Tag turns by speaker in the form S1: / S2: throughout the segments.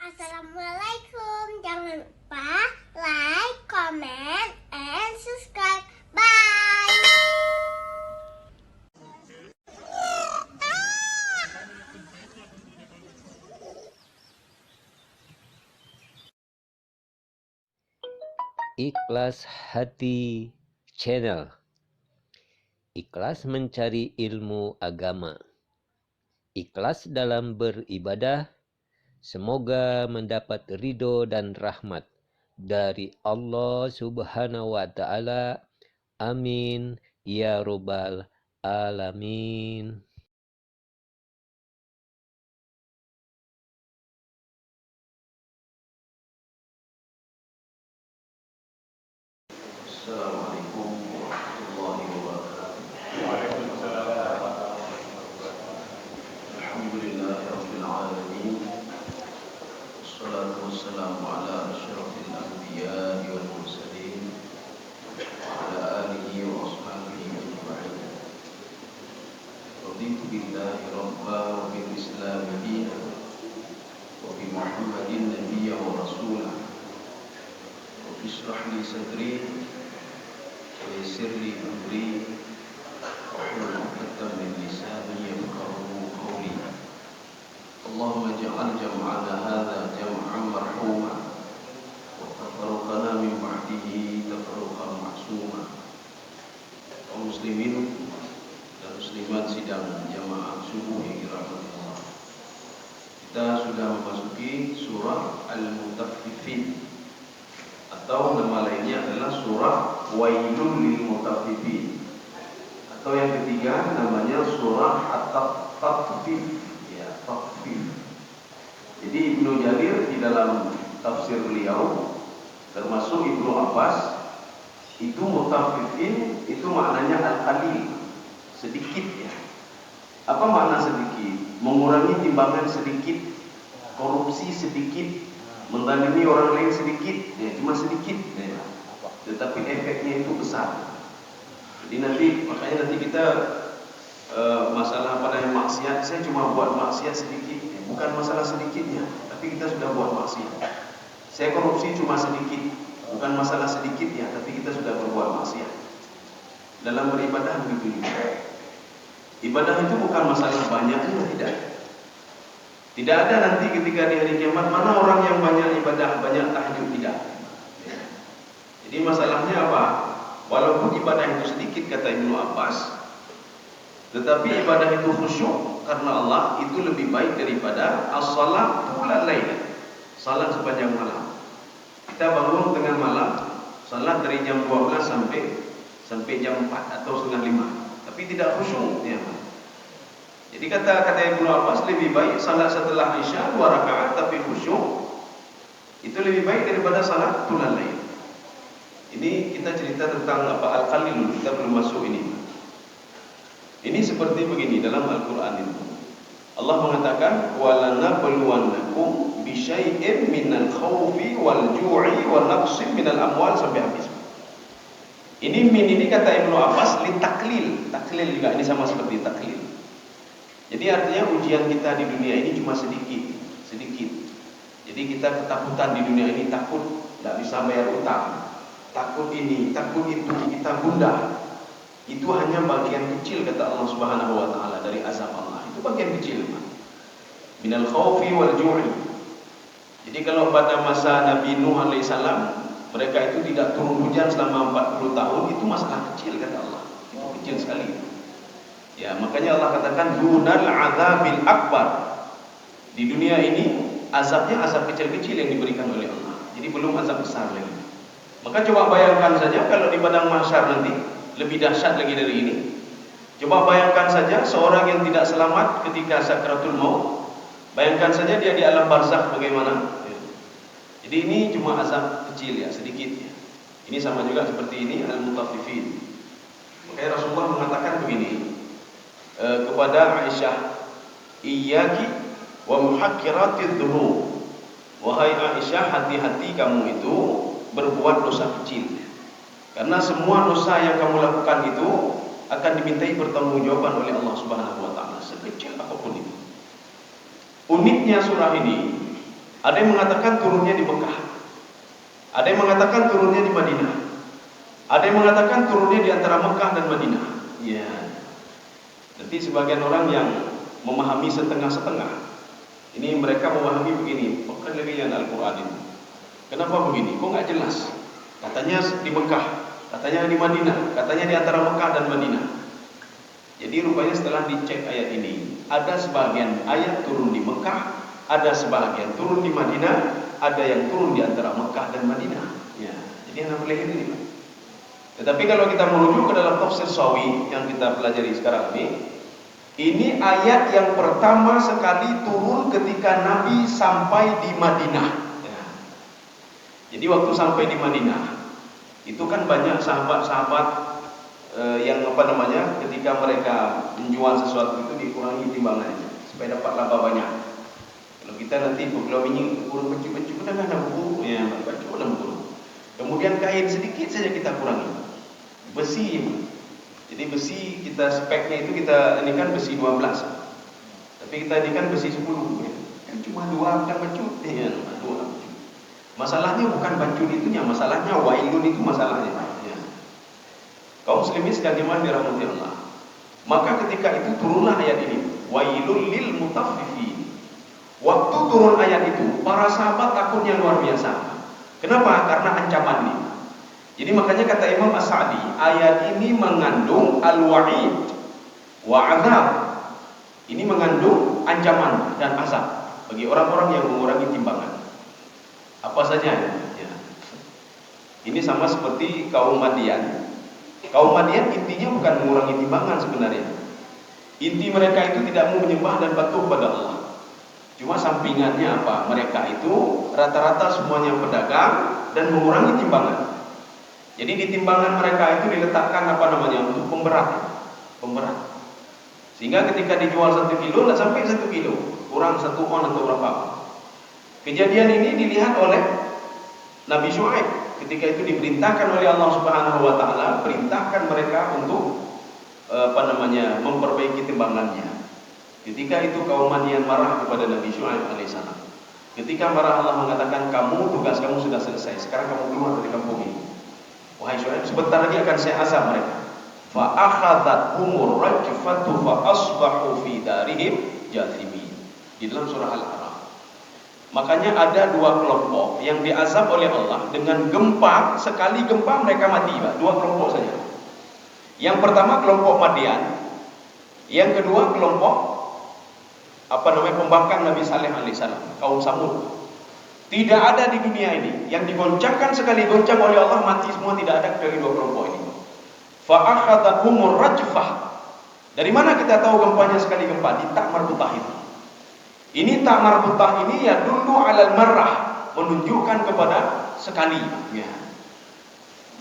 S1: Assalamualaikum. Jangan lupa like, comment, and subscribe. Bye.
S2: Ikhlas Hati Channel. Ikhlas mencari ilmu agama. Ikhlas dalam beribadah. Semoga mendapat ridho dan rahmat dari Allah Subhanahu wa Ta'ala. Amin ya Rabbal Alamin.
S3: Assalamualaikum warahmatullahi wabarakatuh.
S4: Waalaikumsalam warahmatullahi wabarakatuh.
S3: Alhamdulillahi rabbil alamin. Wassalatu wassalamu ala asyrafil anbiya'i wal mursalin wa ala alihi wa ashabihi ajma'in. Raditu billahi rabba wa bil islami dinan wa bi Muhammadin nabiyyan wa rasulah. Rabbi ishrah li sadri ويسر لي أمري واحلل عقدة من لساني يفقهوا قولي اللهم اجعل جمعنا هذا جمعا مرحوما وتفرقنا من بعده تفرقا معصوما. Kaum muslimin dan muslimat sidang jamaah subuh yang dirahmati Allah, kita sudah memasuki surah Al-Mutaffifin, atau nama lainnya adalah surah Wailul lil Mutaffifin, atau yang ketiga namanya surah At-Tatfif, ya, Tatfif. Jadi Ibnu Jarir di dalam tafsir beliau, termasuk Ibnu Abbas, itu Mutaffifin itu maknanya al-qalil, sedikit ya. Apa makna sedikit? Mengurangi timbangan sedikit, korupsi sedikit, menzalimi orang lain sedikit, ya, cuma sedikit, ya. Tetapi efeknya itu besar. Jadi makanya nanti kita masalah pada yang maksiat, saya cuma buat maksiat sedikit, ya. Bukan masalah sedikitnya, tapi kita sudah buat maksiat. Saya korupsi cuma sedikit, bukan masalah sedikitnya, tapi kita sudah berbuat maksiat. Dalam beribadah begitu juga. Ibadah itu bukan masalah banyaknya, tidak. Tidak ada nanti ketika di hari kiamat mana orang yang banyak ibadah, banyak tahajud, tidak. Jadi masalahnya apa? Walaupun ibadah itu sedikit kata Ibnu Abbas, tetapi ibadah itu khusyuk karena Allah itu lebih baik daripada as-salat tulal lail, salat sepanjang malam. Kita bangun tengah malam, salat dari jam 12 sampai jam 4 atau setengah 5, tapi tidak khusyuk ya. Jadi kata Ibnu Abbas, lebih baik salat setelah Isya 2 rakaat tapi khusyuk, itu lebih baik daripada salat tulal lail. Ini kita cerita tentang apa al-qalil, kita belum masuk ini. Ini seperti begini dalam Al-Qur'an itu. Allah mengatakan walanabluwannakum bisyai'in minal khaufi wal ju'i wa naqsin minal amwal sampai habis. Ini kata Ibnu Abbas li taklil. Taklil juga ini sama seperti taklil. Jadi artinya ujian kita di dunia ini cuma sedikit. Jadi kita ketakutan di dunia ini, takut tidak bisa bayar utang, takut ini, takut itu, kita gundah. Itu hanya bagian kecil kata Allah Subhanahu wa Ta'ala dari azab Allah. Itu bagian kecil. Minal khawfi wal ju'i. Jadi kalau pada masa Nabi Nuh alaihissalam mereka itu tidak turun hujan selama 40 tahun, itu masalah kecil kata Allah. Itu kecil sekali. Ya, makanya Allah katakan dunal azabil akbar. Di dunia ini azabnya azab kecil-kecil yang diberikan oleh Allah. Jadi belum azab besar lagi. Maka coba bayangkan saja kalau di padang mahsyar nanti lebih dahsyat lagi dari ini. Coba bayangkan saja seorang yang tidak selamat ketika sakratul maut. Bayangkan saja dia di alam barzakh bagaimana. Jadi ini cuma azab kecil ya, sedikit ya. Ini sama juga seperti ini al-mutaffifin. Makanya Rasulullah mengatakan begini kepada Aisyah, iyyaki wa muhaqqiratidz dzunub. Wahai Aisyah, hati-hati kamu itu berbuat dosa kecil. Karena semua dosa yang kamu lakukan itu akan dimintai pertanggungjawaban oleh Allah Subhanahu wa Ta'ala, sekecil apapun itu. Uniknya surah ini, Ada yang mengatakan turunnya di Mekah. Ada yang mengatakan turunnya di Madinah. Ada yang mengatakan turunnya di antara Mekah dan Madinah. Ya. Nanti sebagian orang yang memahami setengah-setengah, ini mereka memahami begini, penilaian Al-Quran ini. Kenapa begini? Kok nggak jelas? Katanya di Mekah, katanya di Madinah, katanya di antara Mekah dan Madinah. Jadi rupanya setelah dicek ayat ini, ada sebagian ayat turun di Mekah, ada sebagian turun di Madinah, ada yang turun di antara Mekah dan Madinah. Ya, jadi yang boleh ini. Tetapi kalau kita merujuk ke dalam tafsir Sawi yang kita pelajari sekarang ini ayat yang pertama sekali turun ketika Nabi sampai di Madinah. Ya. Jadi waktu sampai di Madinah, itu kan banyak sahabat-sahabat yang ketika mereka menjual sesuatu itu dikurangi timbangannya supaya dapat laba banyak. Kalau kita nanti kalau ini kurang baju kan ada buku, ya baju dalam buku. Kemudian kain sedikit saja kita kurangi. Besi, jadi besi kita speknya itu kita ini kan besi 12, tapi kita ini kan besi 10, ya. Kan cuma 2 bukan baju, ya 2. Masalahnya bukan baju itunya, masalahnya wailun itu masalahnya. Ya. Kaum muslimin sedang jemaah dirahmati Allah. Maka ketika itu turunlah ayat ini, wailul lil mutaffifin. Waktu turun ayat itu, para sahabat takutnya luar biasa. Kenapa? Karena ancaman ini. Jadi makanya kata Imam As-Sa'di, ayat ini mengandung al-wa'id wa 'adzab. Ini mengandung ancaman dan azab bagi orang-orang yang mengurangi timbangan. Apa saja ya. Ini sama seperti kaum Madian. Kaum Madian intinya bukan mengurangi timbangan sebenarnya. Inti mereka itu tidak mau menyembah dan patuh pada Allah. Cuma sampingannya apa? Mereka itu rata-rata semuanya pedagang dan mengurangi timbangan. Jadi di timbangan mereka itu diletakkan untuk pemberat. Sehingga ketika dijual 1 kilo, tidak sampai 1 kilo, kurang 1 on atau berapa. Kejadian ini dilihat oleh Nabi Syuaib ketika itu diperintahkan oleh Allah Subhanahu wa taala, perintahkan mereka untuk memperbaiki timbangannya. Ketika itu kaum Madian marah kepada Nabi Syuaib alaihissalam. Ketika marah, Allah mengatakan, tugas kamu sudah selesai, sekarang kamu keluar dari kampung ini. Wahai Syuaib, sebentar lagi akan saya azab mereka. Fa akhadhathumur rajfatu fa asbahu fi darihim jathimin. Di dalam surah Al-A'raf. Makanya ada 2 kelompok yang diazab oleh Allah dengan gempa, sekali gempa mereka mati, Pak. 2 kelompok saja. Yang pertama kelompok Madian, yang kedua kelompok pembangkang Nabi Saleh alaihissalam, kaum Samud. Tidak ada di dunia ini yang digoncangkan sekali goncang oleh Allah mati semua, tidak ada dari 2 kelompok ini. Fa akhadhahumur rajfah. Dari mana kita tahu gempanya sekali gempa? Di tak marbutah itu. Ini tak marbutah ini ya dulu alal marrah, menunjukkan kepada sekali. Ya.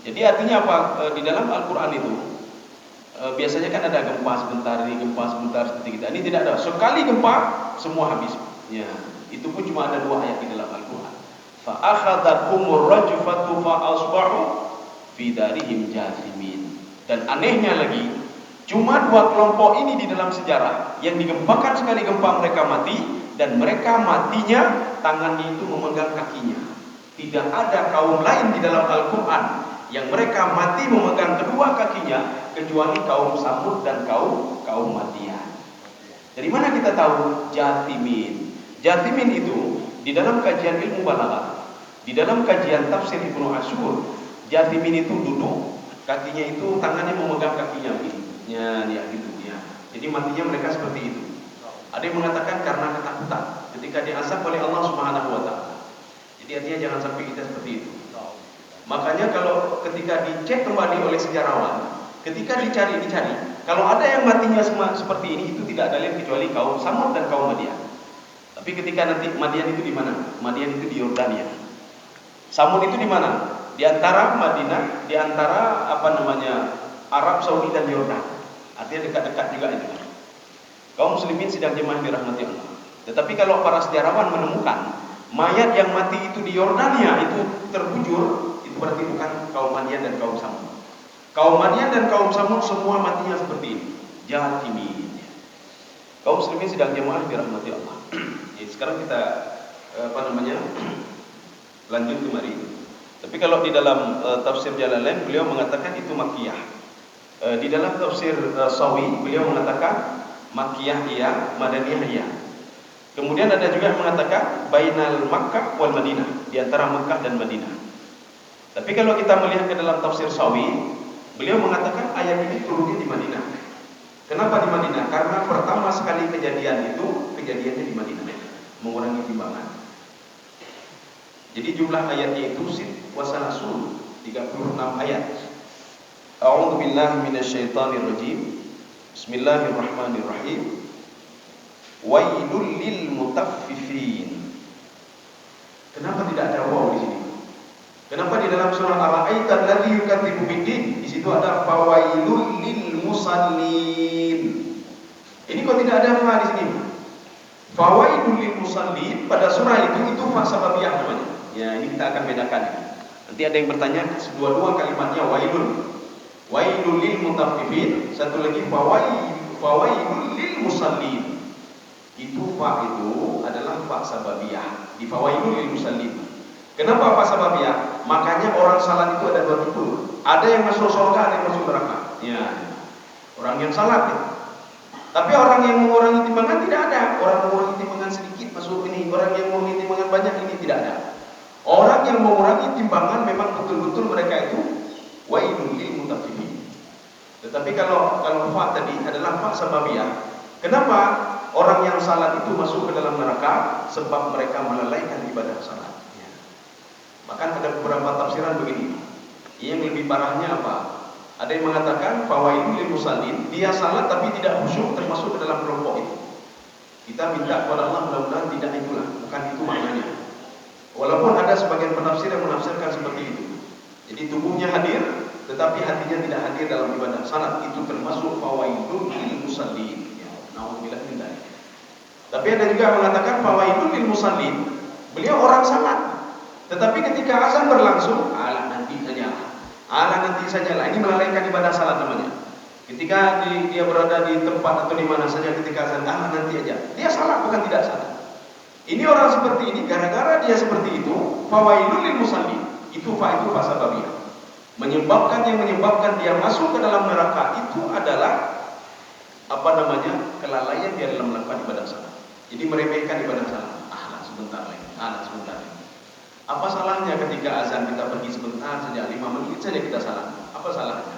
S3: Jadi artinya apa? Di dalam Al-Quran itu biasanya kan ada gempa sebentar ini, gempa sebentar seperti kita. Ini tidak ada. Sekali gempa semua habis. Ya. Itu pun cuma ada 2 ayat di dalam Al-Quran. Fa akhadhathumur rajfatu fa asbahu fi darihim jathimin. Dan anehnya lagi, cuma 2 kelompok ini di dalam sejarah yang digempakan sekali gempa mereka mati, dan mereka matinya tangannya itu memegang kakinya. Tidak ada kaum lain di dalam Al-Quran yang mereka mati memegang kedua kakinya kecuali kaum Samud dan kaum Madian. Dari mana kita tahu? Jathimin. Jathimin itu di dalam kajian ilmu balaghah, di dalam kajian tafsir Ibnu Asyur, Jathimin itu duduk, kakinya itu tangannya memegang kakinya ya gitu ya. Jadi matinya mereka seperti itu. Ada yang mengatakan karena ketakutan ketika diazab oleh Allah Subhanahu wa taala. Jadi artinya jangan sampai kita seperti itu. Makanya kalau ketika dicek kembali oleh sejarawan, ketika dicari, kalau ada yang matinya seperti ini, itu tidak ada lain kecuali kaum Samud dan kaum Madian. Tapi ketika nanti Madian itu di mana? Madian itu di Yordania. Samud itu di mana? Di antara Madinah, di antara Arab Saudi dan Yordan. Artinya dekat-dekat juga itu. Kaum muslimin sidang jemaah dirahmati Allah. Tetapi kalau para sejarawan menemukan mayat yang mati itu di Yordania itu terbujur, itu berarti bukan kaum Madian dan kaum Samud. Kaum Madian dan kaum Samud semua matinya seperti ini, Jathimin. Kaum muslimin sidang jemaah dirahmati Allah. Jadi sekarang kita lanjut kemari. Tapi kalau di dalam tafsir Jalalain beliau mengatakan itu Makkiyah. Di dalam tafsir Sawi beliau mengatakan Makkiyah iya, Madaniyah iya. Kemudian ada juga yang mengatakan bainal Makkah wal Madinah, di antara Makkah dan Madinah. Tapi kalau kita melihat ke dalam tafsir Sawi, beliau mengatakan ayat ini turunnya di Madinah. Kenapa di Madinah? Karena pertama sekali kejadiannya di Madinah, mengurangi timbangan. Jadi jumlah ayatnya itu wasalasun 36 ayat. A'udzu billahi minasyaitonir rajim. Bismillahirrahmanirrahim. Wailul lil mutaffifin. Kenapa tidak ada waw di sini? Kenapa di dalam surah Ar-Ra'aita alladzi yukadzibu biddin di situ ada fawailul lil musallin. Ini kok tidak ada fa di sini? Fawailul lil musallin pada surah itu fa sababiyah namanya. Ya, ini kita akan bedakan. Nanti ada yang bertanya dua-dua kalimatnya wailul lil mutaffifin, satu lagi fawailul lil musallin. Itu fa itu adalah fa sababiyah. Di fawailul lil musallin. Kenapa fa sababiyah? Makanya orang salat itu ada dua tipe. Ada yang masuk surga, ada yang masuk neraka. Ya. Orang yang salat ya. Tapi orang yang mengurangi timbangan tidak ada. Orang mengurangi timbangan sedikit masuk ini, orang yang mengurangi timbangan banyak ini tidak ada. Orang yang mengurangi timbangan memang betul-betul mereka itu wailul lil mutaffifin. Tetapi kalau fa tadi adalah fa sababiyah. Kenapa orang yang salat itu masuk ke dalam neraka? Sebab mereka melalaikan ibadah salat. Ya. Bahkan ada beberapa tafsiran begini. Yang lebih parahnya apa? Ada yang mengatakan fawailul lil musallin, dia salat tapi tidak khusyuk termasuk ke dalam kelompok itu. Kita minta kepada Allah mudah-mudahan tidak itulah, bukan itu maknanya. Walaupun ada sebagian penafsir yang menafsirkan seperti itu. Jadi tubuhnya hadir, tetapi hatinya tidak hadir dalam ibadah salat. Itu termasuk fawailul lil musallin. Ya, nauzubillah min dzalik. Tapi ada juga yang mengatakan fawailul lil musallin. Beliau orang salat, tetapi ketika azan berlangsung, nanti sajalah. Ini melalaikan ibadah salat namanya. Ketika dia berada di tempat atau di mana saja ketika azan, nanti aja. Dia salat bukan tidak salat. Ini orang seperti ini, gara-gara dia seperti itu, fawailul lil musallin. Itu fa sababiyah. Menyebabkan dia masuk ke dalam neraka itu adalah kelalaian dia dalam melakukan ibadah salat. Jadi meremehkan ibadah salat. Sebentar lagi. Apa salahnya ketika azan kita pergi sebentar saja, 5 menit saja kita salat? Apa salahnya?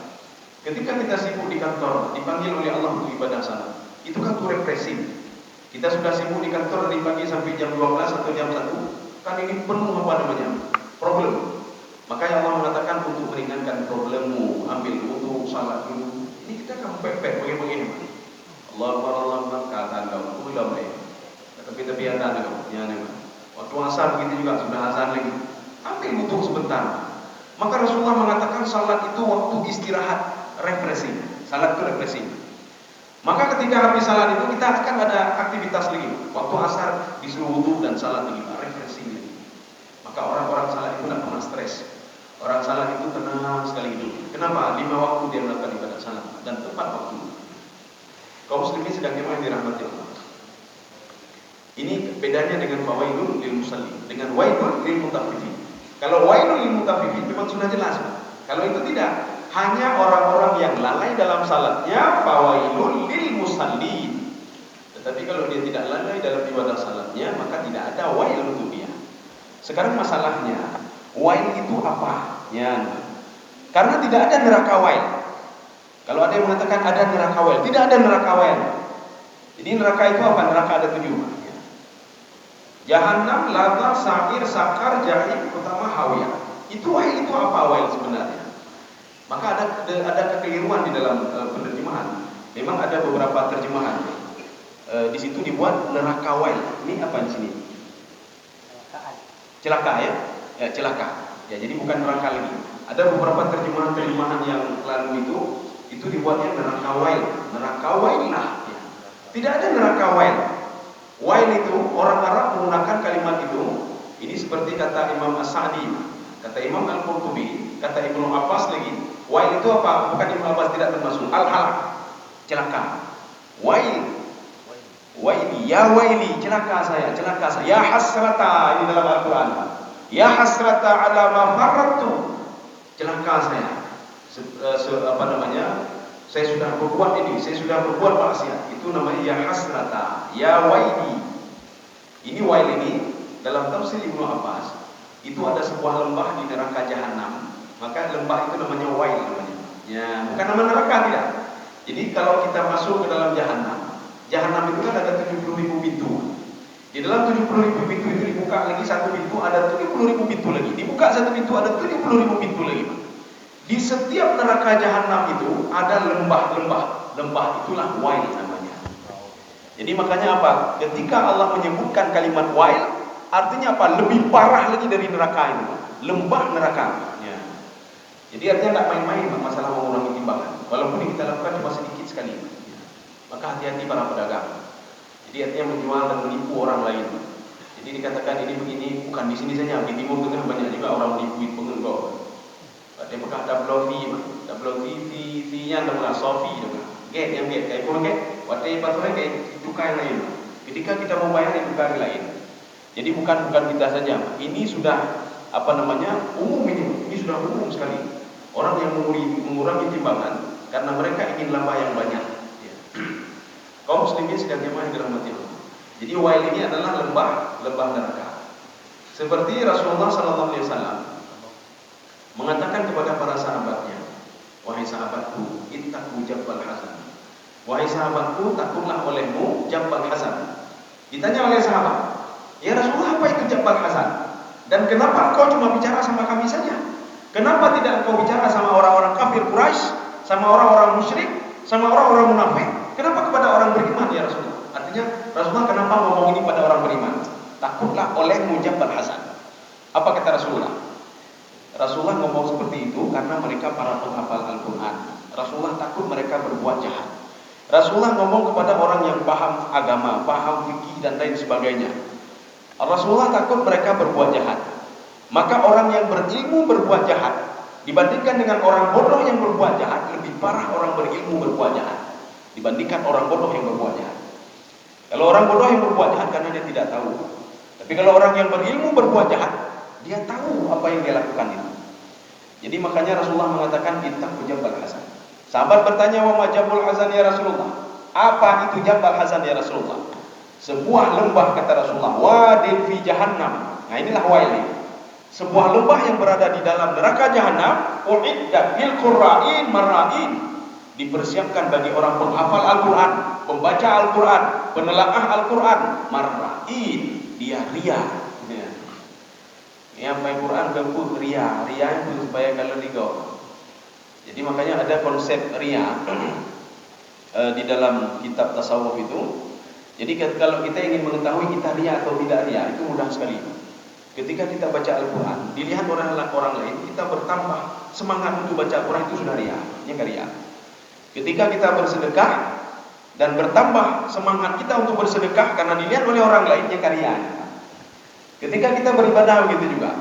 S3: Ketika kita sibuk di kantor, dipanggil oleh Allah untuk ibadah salat, itu kan refreshing. Kita sudah sibuk di kantor dari pagi sampai jam 12 atau jam 1, kan ini penuh problem. Makanya Allah mengatakan untuk meringankan problemmu, ambil wudu, salat dulu. Ini kita kan pepek begini. Allah kata kau, ulah boleh. Tapi ada kau, ya nih. Waktu asar begitu juga sudah azan lagi. Ambil wudu sebentar. Maka Rasulullah mengatakan salat itu waktu istirahat, refreshing. Salat itu refreshing. Maka ketika habis salat itu kita akan ada aktivitas lagi. Waktu asar disuruh wudu dan salat lagi, refreshing lagi. Maka orang-orang salat itu tidak pernah stres. Orang salat itu tenang sekali hidup. Kenapa? 5 waktu dia melakukan ibadah salat dan tepat waktu. Kaum muslimin sedang yang dirahmati Allah. Ini bedanya dengan fawailul lil musallin, dengan wailul lil mutaffifin. Kalau wailul lil mutaffifin memang sudah jelas. Kalau itu tidak, hanya orang-orang yang lalai dalam salatnya fawailul lil musallin. Tetapi kalau dia tidak lalai dalam ibadah salatnya, maka tidak ada wail untuk dia. Sekarang masalahnya, wail itu apa? Ya. Karena tidak ada neraka wail. Kalau ada yang mengatakan ada neraka wail, tidak ada neraka wail. Jadi neraka itu apa? Neraka ada 7. Jahannam, lava, sa'ir, sakar, jahim, utama hawiyah. Itu wail itu apa wail sebenarnya? Maka ada kekeliruan di dalam penerjemahan. Memang ada beberapa terjemahan. Di situ dibuat neraka wail. Ini apa di sini? Celaka ya? Ya, celaka. Ya, jadi bukan neraka lagi. Ada beberapa terjemahan yang lalu itu dibuatnya neraka wail. Neraka wail lah. Ya. Tidak ada neraka wail. Wail itu orang Arab menggunakan kalimat itu. Ini seperti kata Imam As-Sa'di, kata Imam Al-Qurtubi, kata Ibnu Abbas lagi. Wail itu apa? Bukan Ibnu Abbas tidak termasuk. Al-halak, celaka. Wail Waili, ya waili, celaka saya, celaka saya. Ya hasrata, ini dalam Al-Quran. Ya hasrata ala ma farrattu. Celaka saya. Saya sudah berbuat ini, saya sudah berbuat maksiat. Itu namanya ya hasrata, ya waili. Ini wail ini dalam tafsir Ibnu Abbas itu ada sebuah lembah di neraka jahanam. Maka lembah itu namanya wail namanya. Ya, bukan nama neraka tidak. Jadi kalau kita masuk ke dalam jahanam, jahanam itu kan ada 70.000 pintu. Di dalam 70.000 pintu itu dibuka lagi satu pintu, ada 70.000 pintu lagi. Dibuka satu pintu, ada 70.000 pintu lagi. Di setiap neraka jahanam itu ada lembah-lembah. Lembah itulah wail namanya. Jadi makanya apa? Ketika Allah menyebutkan kalimat wail, artinya apa? Lebih parah lagi dari neraka itu. Lembah neraka. Ya. Jadi artinya tidak main-main masalah mengurangi timbangan. Walaupun yang kita lakukan cuma sedikit sekali. Ya. Maka hati-hati para pedagang. Jadi artinya menjual dan menipu orang lain. Jadi dikatakan ini begini, bukan di sini saja. Di Timur Tengah banyak juga orang menipu penggenggo. Dia pakai double V-nya dengan Sofi dengan get yang get kayak pun get. Waktu patutnya kayak tukar yang lain. Ketika kita mau bayar di tukar yang lain. Jadi bukan kita saja. Ini sudah umum ini. Ini sudah umum sekali. Orang yang mengurangi timbangan karena mereka ingin laba yang banyak. Ya. Kaum muslimin sekalian yang dirahmati Allah. Jadi wail ini adalah lembah neraka. Seperti Rasulullah SAW mengatakan kepada para sahabatnya, wahai sahabatku, ittaqu jabbal hazan. Wahai sahabatku, takutlah olehmu jabbal hazan. Ditanya oleh sahabat, ya Rasulullah, apa itu jabbal hazan? Dan kenapa engkau cuma bicara sama kami saja? Kenapa tidak engkau bicara sama orang-orang kafir Quraisy, sama orang-orang musyrik, sama orang-orang munafik? Kenapa kepada orang beriman ya Rasulullah? Artinya Rasulullah kenapa ngomong ini pada orang beriman? Takutlah olehmu jabbal hazan. Apa kata Rasulullah? Rasulullah ngomong seperti itu karena mereka para penghafal Al-Quran. Rasulullah takut mereka berbuat jahat. Rasulullah ngomong kepada orang yang paham agama, paham fikih dan lain sebagainya. Rasulullah takut mereka berbuat jahat. Maka orang yang berilmu berbuat jahat dibandingkan dengan orang bodoh yang berbuat jahat, lebih parah orang berilmu berbuat jahat dibandingkan orang bodoh yang berbuat jahat. Kalau orang bodoh yang berbuat jahat karena dia tidak tahu. Tapi kalau orang yang berilmu berbuat jahat, dia tahu apa yang dia lakukan itu. Jadi makanya Rasulullah mengatakan ittaqu jabbal hazan. Sahabat bertanya, wa ma jabbal hazan ya Rasulullah? Apa itu jabbal hazan ya Rasulullah? Sebuah lembah kata Rasulullah, wadin fi jahannam. Nah inilah wail ini. Sebuah lembah yang berada di dalam neraka jahanam, uiddat lil qurra'in marra'in. Dipersiapkan bagi orang penghafal Al-Quran, pembaca Al-Quran, penelaah Al-Quran, marra'in, dia ria. Yang main Quran gabung ria itu supaya kalau digo. Jadi makanya ada konsep ria di dalam kitab tasawuf itu. Jadi kalau kita ingin mengetahui kita ria atau tidak ria, itu mudah sekali. Ketika kita baca Al-Quran, dilihat orang lain, kita bertambah semangat untuk baca Al-Quran, itu sudah ria, ini ria. Ketika kita bersedekah dan bertambah semangat kita untuk bersedekah karena dilihat oleh orang lain, ini ria. Ketika kita beribadah begitu juga.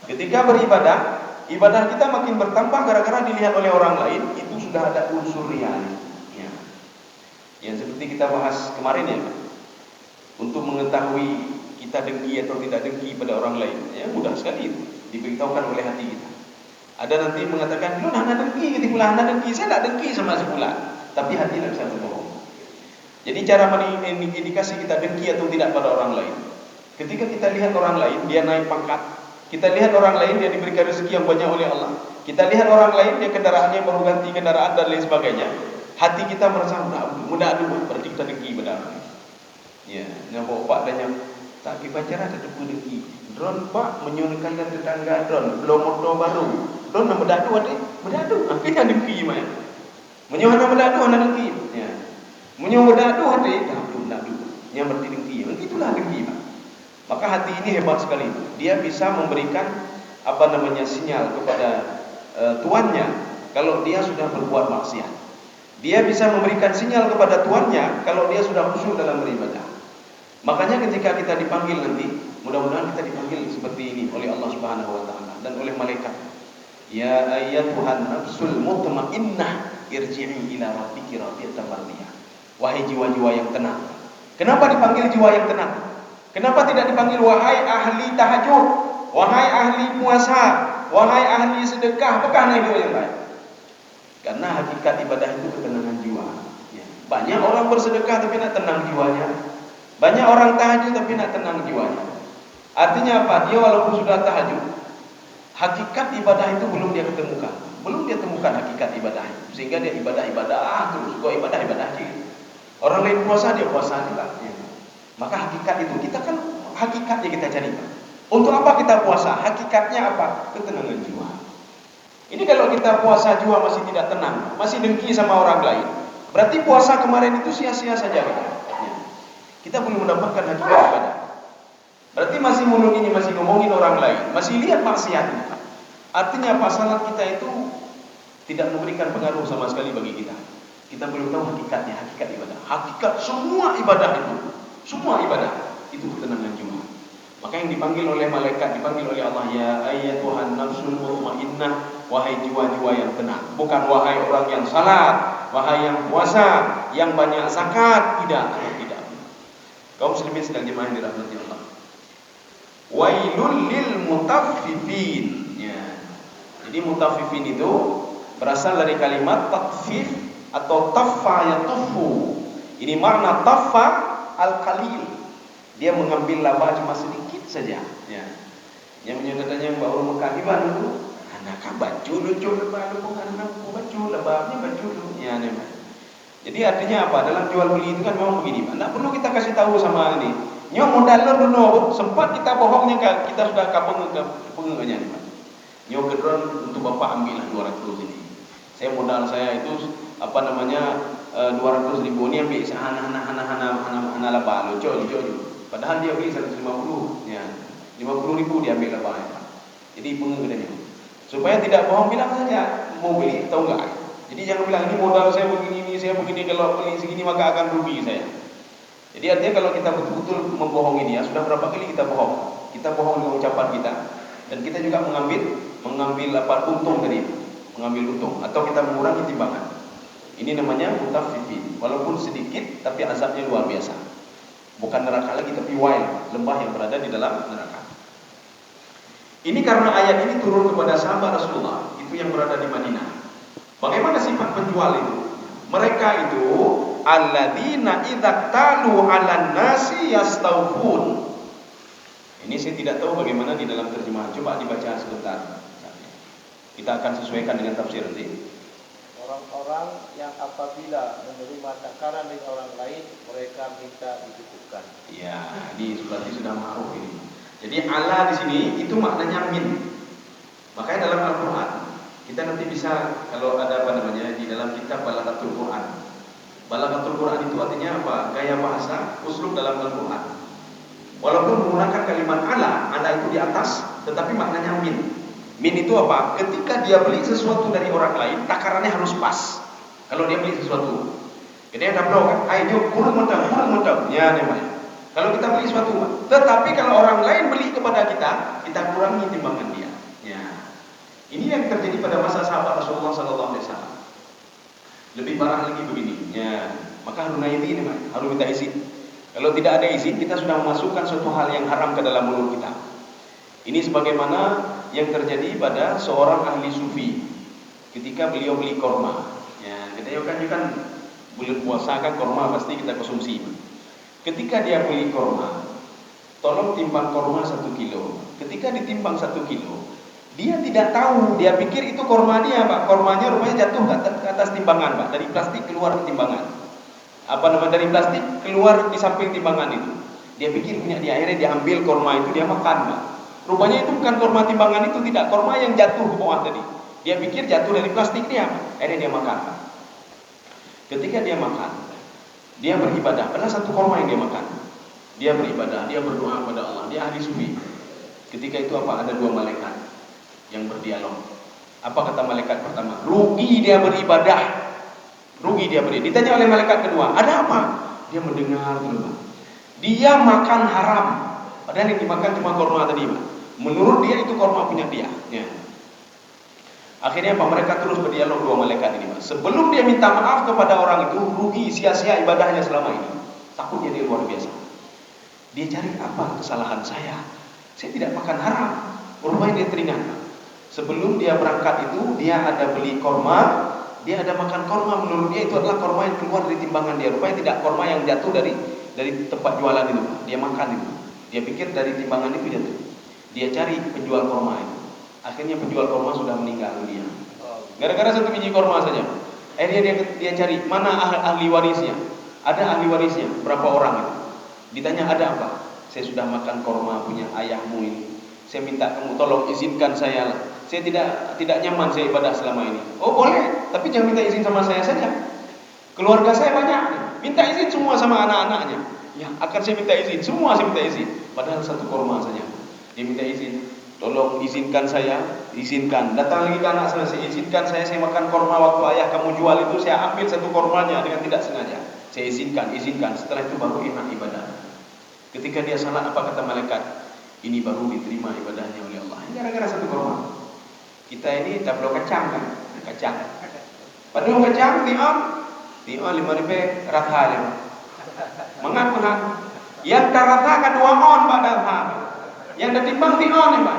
S3: Ketika beribadah, ibadah kita makin bertambah gara-gara dilihat oleh orang lain, itu sudah ada unsur riya. Ya. Yang seperti kita bahas kemarin ya. Untuk mengetahui kita dengki atau tidak dengki pada orang lain, ya mudah sekali itu diberitahukan oleh hati kita. Ada nanti mengatakan, "Lu hana dengki, gitu pula hana dengki." Saya tidak dengki sama sebulan, tapi hati tidak bisa berbohong. Jadi cara mengindikasi kita dengki atau tidak pada orang lain. Ketika kita lihat orang lain, dia naik pangkat. Kita lihat orang lain, dia diberikan rezeki yang banyak oleh Allah. Kita lihat orang lain, dia kendaraannya baru ganti kendaraan dan lain sebagainya. Hati kita merasa mudah dulu, berarti kita dengki pada orang lain. Ya, nampak pak dan yang tak dibacara ada debu dengki. Drone pak menyuruhkan dan tetangga drone, belum motor baru. Drone nama dadu ada, berdadu. Akhirnya dengki mana? Menyuruh nama dadu ada dengki. Ya, menyuruh dadu ada, dadu. Yang berarti dengki. Begitulah dengki pak. Maka hati ini hebat sekali. Dia bisa memberikan sinyal kepada tuannya kalau dia sudah berbuat maksiat. Dia bisa memberikan sinyal kepada tuannya kalau dia sudah khusyuk dalam beribadah. Makanya ketika kita dipanggil nanti, mudah-mudahan kita dipanggil seperti ini oleh Allah Subhanahu wa taala dan oleh malaikat. Ya ayyatuhan nafsul mutmainnah irji'i ila rabbiki radiyatan mardiyah. Wahai jiwa-jiwa yang tenang, Kenapa dipanggil jiwa yang tenang? Kenapa tidak dipanggil wahai ahli tahajud, wahai ahli puasa, wahai ahli sedekah, apakah jiwa yang lain? Karena hakikat ibadah itu ketenangan jiwa. Ya. Banyak orang bersedekah tapi nak tenang jiwanya. Banyak orang tahajud tapi nak tenang jiwanya. Artinya apa? Dia walaupun sudah tahajud, hakikat ibadah itu belum dia ketemukan. Belum dia temukan hakikat ibadah itu. Sehingga dia ibadah terus. Kok ibadah aja. Orang lain puasa, dia puasa juga. Ya. Maka hakikat itu, kita kan hakikatnya kita cari. Untuk apa kita puasa? Hakikatnya apa? Ketenangan jiwa. Ini kalau kita puasa jiwa masih tidak tenang, masih dengki sama orang lain, berarti puasa kemarin itu sia-sia saja kita. Ya. Kita belum mendapatkan hakikat ibadah. Berarti masih mulung ini, masih ngomongin orang lain, masih lihat maksiatnya. Artinya apa? Salat kita itu tidak memberikan pengaruh sama sekali bagi kita. Kita belum tahu hakikatnya, hakikat ibadah. Hakikat semua ibadah itu ketenangan jiwa. Maka yang dipanggil oleh malaikat, dipanggil oleh Allah, ya ayyatuhan nafsul mutmainnah, wahai jiwa-jiwa yang tenang. Bukan wahai orang yang salat, wahai yang puasa, yang banyak zakat, tidak. Kaum muslimin sedang jemaah yang dirahmati Allah. Wailul lil mutaffifin. Ya. Jadi mutaffifin itu berasal dari kalimat takfif atau taffa yatuffu. Ini makna taffa al-qalil. Dia mengambil laba cuma sedikit saja. Ya. Yang menyatakan yang baru Mekah di Bandung, anak baju lucu lebar bukan baju lebabnya baju ya nih. Jadi artinya apa? Dalam jual beli itu kan memang begini, Pak. Enggak perlu kita kasih tahu sama ini. Nyo modal lo dulu, sempat kita bohongnya kita sudah pengengnya nih, Pak. Nyo kedron untuk Bapak ambillah 200 ini. Modal saya itu 200.000 ini ambil hana laba lucu. Padahal dia beli 150, ya. 50.000 dia ambil laba. Jadi pengengnya. Supaya tidak bohong, bilang saja mau beli atau enggak. Jadi jangan bilang ini modal saya begini, kalau beli segini maka akan rugi saya. Jadi artinya kalau kita betul-betul membohongi dia, sudah berapa kali kita bohong? Kita bohong dengan ucapan kita, dan kita juga mengambil untung tadi, mengambil untung, atau kita mengurangi timbangan. Ini namanya mutaffifin. Walaupun sedikit, tapi azabnya luar biasa. Bukan neraka lagi, tapi wail, lembah yang berada di dalam neraka. Ini karena ayat ini turun kepada sahabat Rasulullah, itu yang berada di Madinah. Bagaimana sifat penjual itu? Mereka itu alladzina idza talu 'alan nasi yastawfun. Ini saya tidak tahu bagaimana di dalam terjemahan. Coba dibaca sebentar. Kita akan sesuaikan dengan tafsir nanti.
S5: Orang-orang yang apabila menerima takaran dari orang lain, mereka minta dicukupkan.
S3: Ya, di surat ini sudah ma'ruf ini. Jadi ala di sini itu maknanya min. Makanya dalam Al-Qur'an kita nanti bisa, kalau ada di dalam kitab Balaghatul Quran. Balaghatul Quran itu artinya apa? Gaya bahasa, uslub dalam Al-Quran. Walaupun menggunakan kalimat ala itu di atas, tetapi maknanya min. Min itu apa? Ketika dia beli sesuatu dari orang lain, takarannya harus pas. Kalau dia beli sesuatu, jadi ada blok kan? Ayo kurang mentang. Ya namanya. Kalau kita beli sesuatu, tetapi kalau orang lain beli kepada kita kurangi timbangan dia. Ya. Ini yang terjadi pada masa sahabat Rasulullah SAW. Lebih parah lagi begini. Ya. Maka harus naiki ini, harus minta izin. Kalau tidak ada izin, kita sudah memasukkan suatu hal yang haram ke dalam mulut kita. Ini sebagaimana yang terjadi pada seorang ahli sufi ketika beliau beli korma. Ya, kita kan bulan puasa kan korma pasti kita konsumsi. Ketika dia beli korma, tolong timbang korma 1 kilo. Ketika ditimbang 1 kilo, dia tidak tahu, dia pikir itu korma dia, Pak. Kormanya rupanya jatuh ke atas timbangan, Pak. Dari plastik keluar timbangan. Dari plastik keluar di samping timbangan itu. Dia pikir punya dia, akhirnya dia ambil korma itu, dia makan, Pak. Rupanya itu bukan korma timbangan itu, tidak, korma yang jatuh ke bawah tadi. Dia pikir jatuh dari plastik dia, akhirnya dia makan, Pak. Ketika dia makan, dia beribadah, padahal 1 korma yang dia makan. Dia beribadah, dia berdoa kepada Allah, dia ahli sufi. Ketika itu apa? Ada 2 malaikat yang berdialog. Apa kata malaikat pertama? Rugi dia beribadah. Ditanya oleh malaikat kedua, ada apa? Dia mendengar dulu. Dia makan haram. Padahal yang dimakan cuma korma tadi, Pak. Menurut dia itu korma punya dia. Ya. Akhirnya apa? Mereka terus berdialog 2 malaikat ini, Pak. Sebelum dia minta maaf kepada orang itu, rugi sia-sia ibadahnya selama ini. Takutnya dia luar biasa. Dia cari apa kesalahan saya. Saya tidak makan haram. Rupanya dia teringat. Sebelum dia berangkat itu, dia ada beli korma, dia ada makan korma. Menurut dia itu adalah korma yang keluar dari timbangan dia. Rupanya tidak korma yang jatuh dari tempat jualan itu. Dia makan itu. Dia pikir dari timbangan itu jatuh. Dia cari penjual korma itu. Akhirnya penjual korma sudah meninggal dunia. Gara-gara satu biji korma saja. Akhirnya dia cari mana ahli warisnya. Ada ahli warisnya, berapa orang itu. Ditanya ada apa? Saya sudah makan korma punya ayahmu ini. Saya minta kamu tolong izinkan saya. Saya tidak nyaman saya ibadah selama ini. Oh boleh, tapi jangan minta izin sama saya saja. Keluarga saya banyak, minta izin semua sama anak-anaknya. Ya, akan saya minta izin, semua saya minta izin. Padahal satu korma saja. Dia minta izin, tolong izinkan saya, izinkan. Datang lagi ke anak saya izinkan saya makan korma waktu ayah kamu jual itu, saya ambil satu kormanya dengan tidak sengaja. Saya izinkan. Setelah itu baru enak ibadah. Ketika dia salat, apa kata malaikat? Ini baru diterima ibadahnya oleh Allah. Ini gara-gara satu korma. Kita ini tak perlu kacang kan? Kacang. Padahal kacang tiap 5 ribu ratha. Mengapa? Yang ratha kan 2 on pada yang ditimbang tiap ni pak.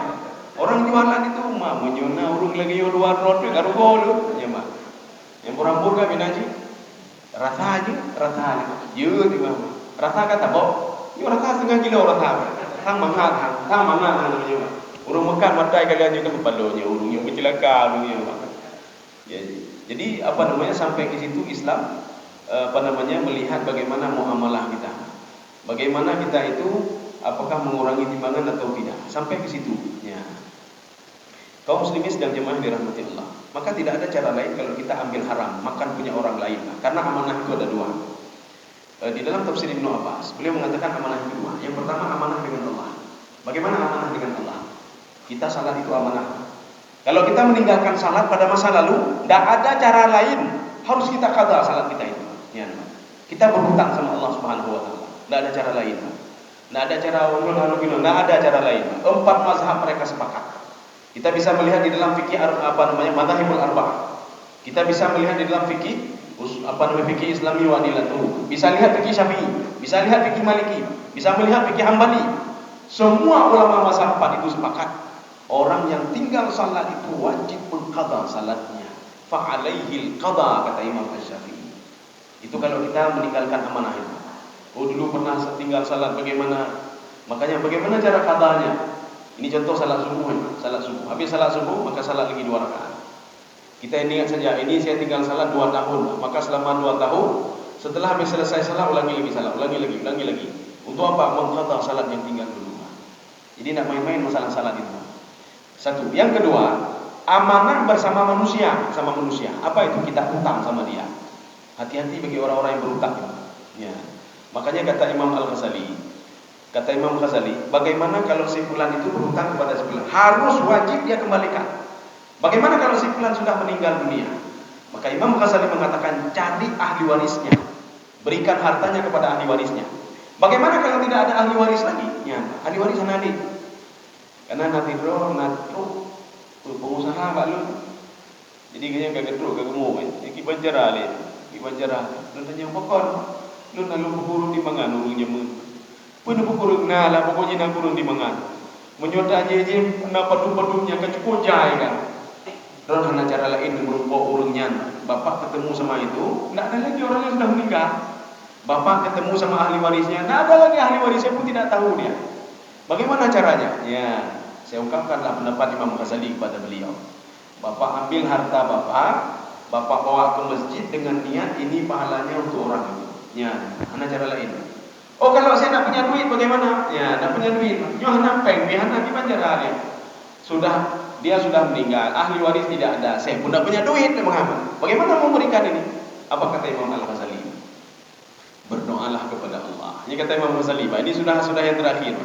S3: Orang jualan itu mah menyona urung lagi yo 2 rot karo gol. Ya mak. Yang pura-pura kan binaji. Ratha aja, ratha. Yo di mana? Ratha kata bok. Yo ratha setengah kilo ratha. Tang mangat namanya. Urung makan matai kagak juga kepalonya urung yang bercelaka dunia. Ya, jadi sampai ke situ Islam melihat bagaimana muamalah kita. Bagaimana kita itu apakah mengurangi timbangan atau tidak. Sampai ke situ. Ya. Kaum muslimin sedang jemaah dirahmati Allah. Maka tidak ada cara lain kalau kita ambil haram, makan punya orang lain. Karena amanah itu ada 2. Di dalam tafsir Ibnu Abbas, beliau mengatakan amanah itu 2. Yang pertama amanah dengan Allah. Bagaimana amanah dengan Allah? Kita salat itu amanah. Kalau kita meninggalkan salat pada masa lalu, tidak ada cara lain, harus kita qada salat kita itu. Ya, kita berhutang sama Allah Subhanahu wa taala. Tidak ada cara lain. Tidak ada cara tidak ada cara lain. 4 mazhab mereka sepakat. Kita bisa melihat di dalam fikih madzhabul arba'ah. Kita bisa melihat di dalam fikih fikih Islami wa adilatuh. Bisa lihat fikih Syafi'i, bisa lihat fikih Maliki, bisa melihat fikih Hambali. Semua ulama mazhab 4 itu sepakat. Orang yang tinggal salat itu wajib qada salatnya. Fa alaihil qada kata Imam Asy-Syafi'i. Itu kalau kita meninggalkan amanah itu. Oh dulu pernah tinggal salat bagaimana? Makanya bagaimana cara qadanya? Ini contoh salat subuh. Habis salat subuh maka salat lagi 2 rakaat. Kita ingat saja, ini saya tinggal salat 2 tahun. Maka selama 2 tahun, setelah habis selesai salat ulangi lagi. Untuk apa? Mengqada salat yang tinggal dulu. Jadi tidak main-main masalah salat itu. Satu. Yang kedua, amanah bersama manusia. Apa itu? Kita hutang sama dia. Hati-hati bagi orang-orang yang berhutang. Ya. Makanya kata Imam Ghazali, bagaimana kalau si fulan itu berhutang kepada si fulan? Harus wajib dia kembalikan. Bagaimana kalau si fulan sudah meninggal dunia? Maka Imam Ghazali mengatakan cari ahli warisnya. Berikan hartanya kepada ahli warisnya. Bagaimana kalau tidak ada ahli waris lagi? Ya, ahli waris nanti. Karena nanti pengusaha Pak Lun. Jadi kayaknya gak gedruk, gak gemuk. Iki banjara le. Lun tanya pokon. Lun lalu pukul di mangan urung jemu. Pun pukul lah pokoknya nak kurun di mangan. Menyota aja padu-padunya kecukup jai kan. Dan hanya cara lain berupa urungnya. Bapak ketemu sama itu, tidak ada lagi orang yang sudah meninggal. Bapak ketemu sama ahli warisnya, tidak ada lagi ahli warisnya pun tidak tahu dia. Bagaimana caranya? Ya, saya ungkapkanlah pendapat Imam Ghazali kepada beliau. Bapak ambil harta bapak bawa ke masjid dengan niat ini pahalanya untuk orang itu. Ya, ada cara lain. Oh kalau saya tidak punya duit bagaimana? Ya, tidak punya duit. Johanna peng, Johanna gimana caranya? Dia sudah meninggal, ahli waris tidak ada. Saya pun tidak punya duit, mengapa? Bagaimana memberikan ini? Apa kata Imam Al-Ghazali? Berdoalah kepada Allah. Ini kata Imam Ghazali, ini sudah yang terakhir.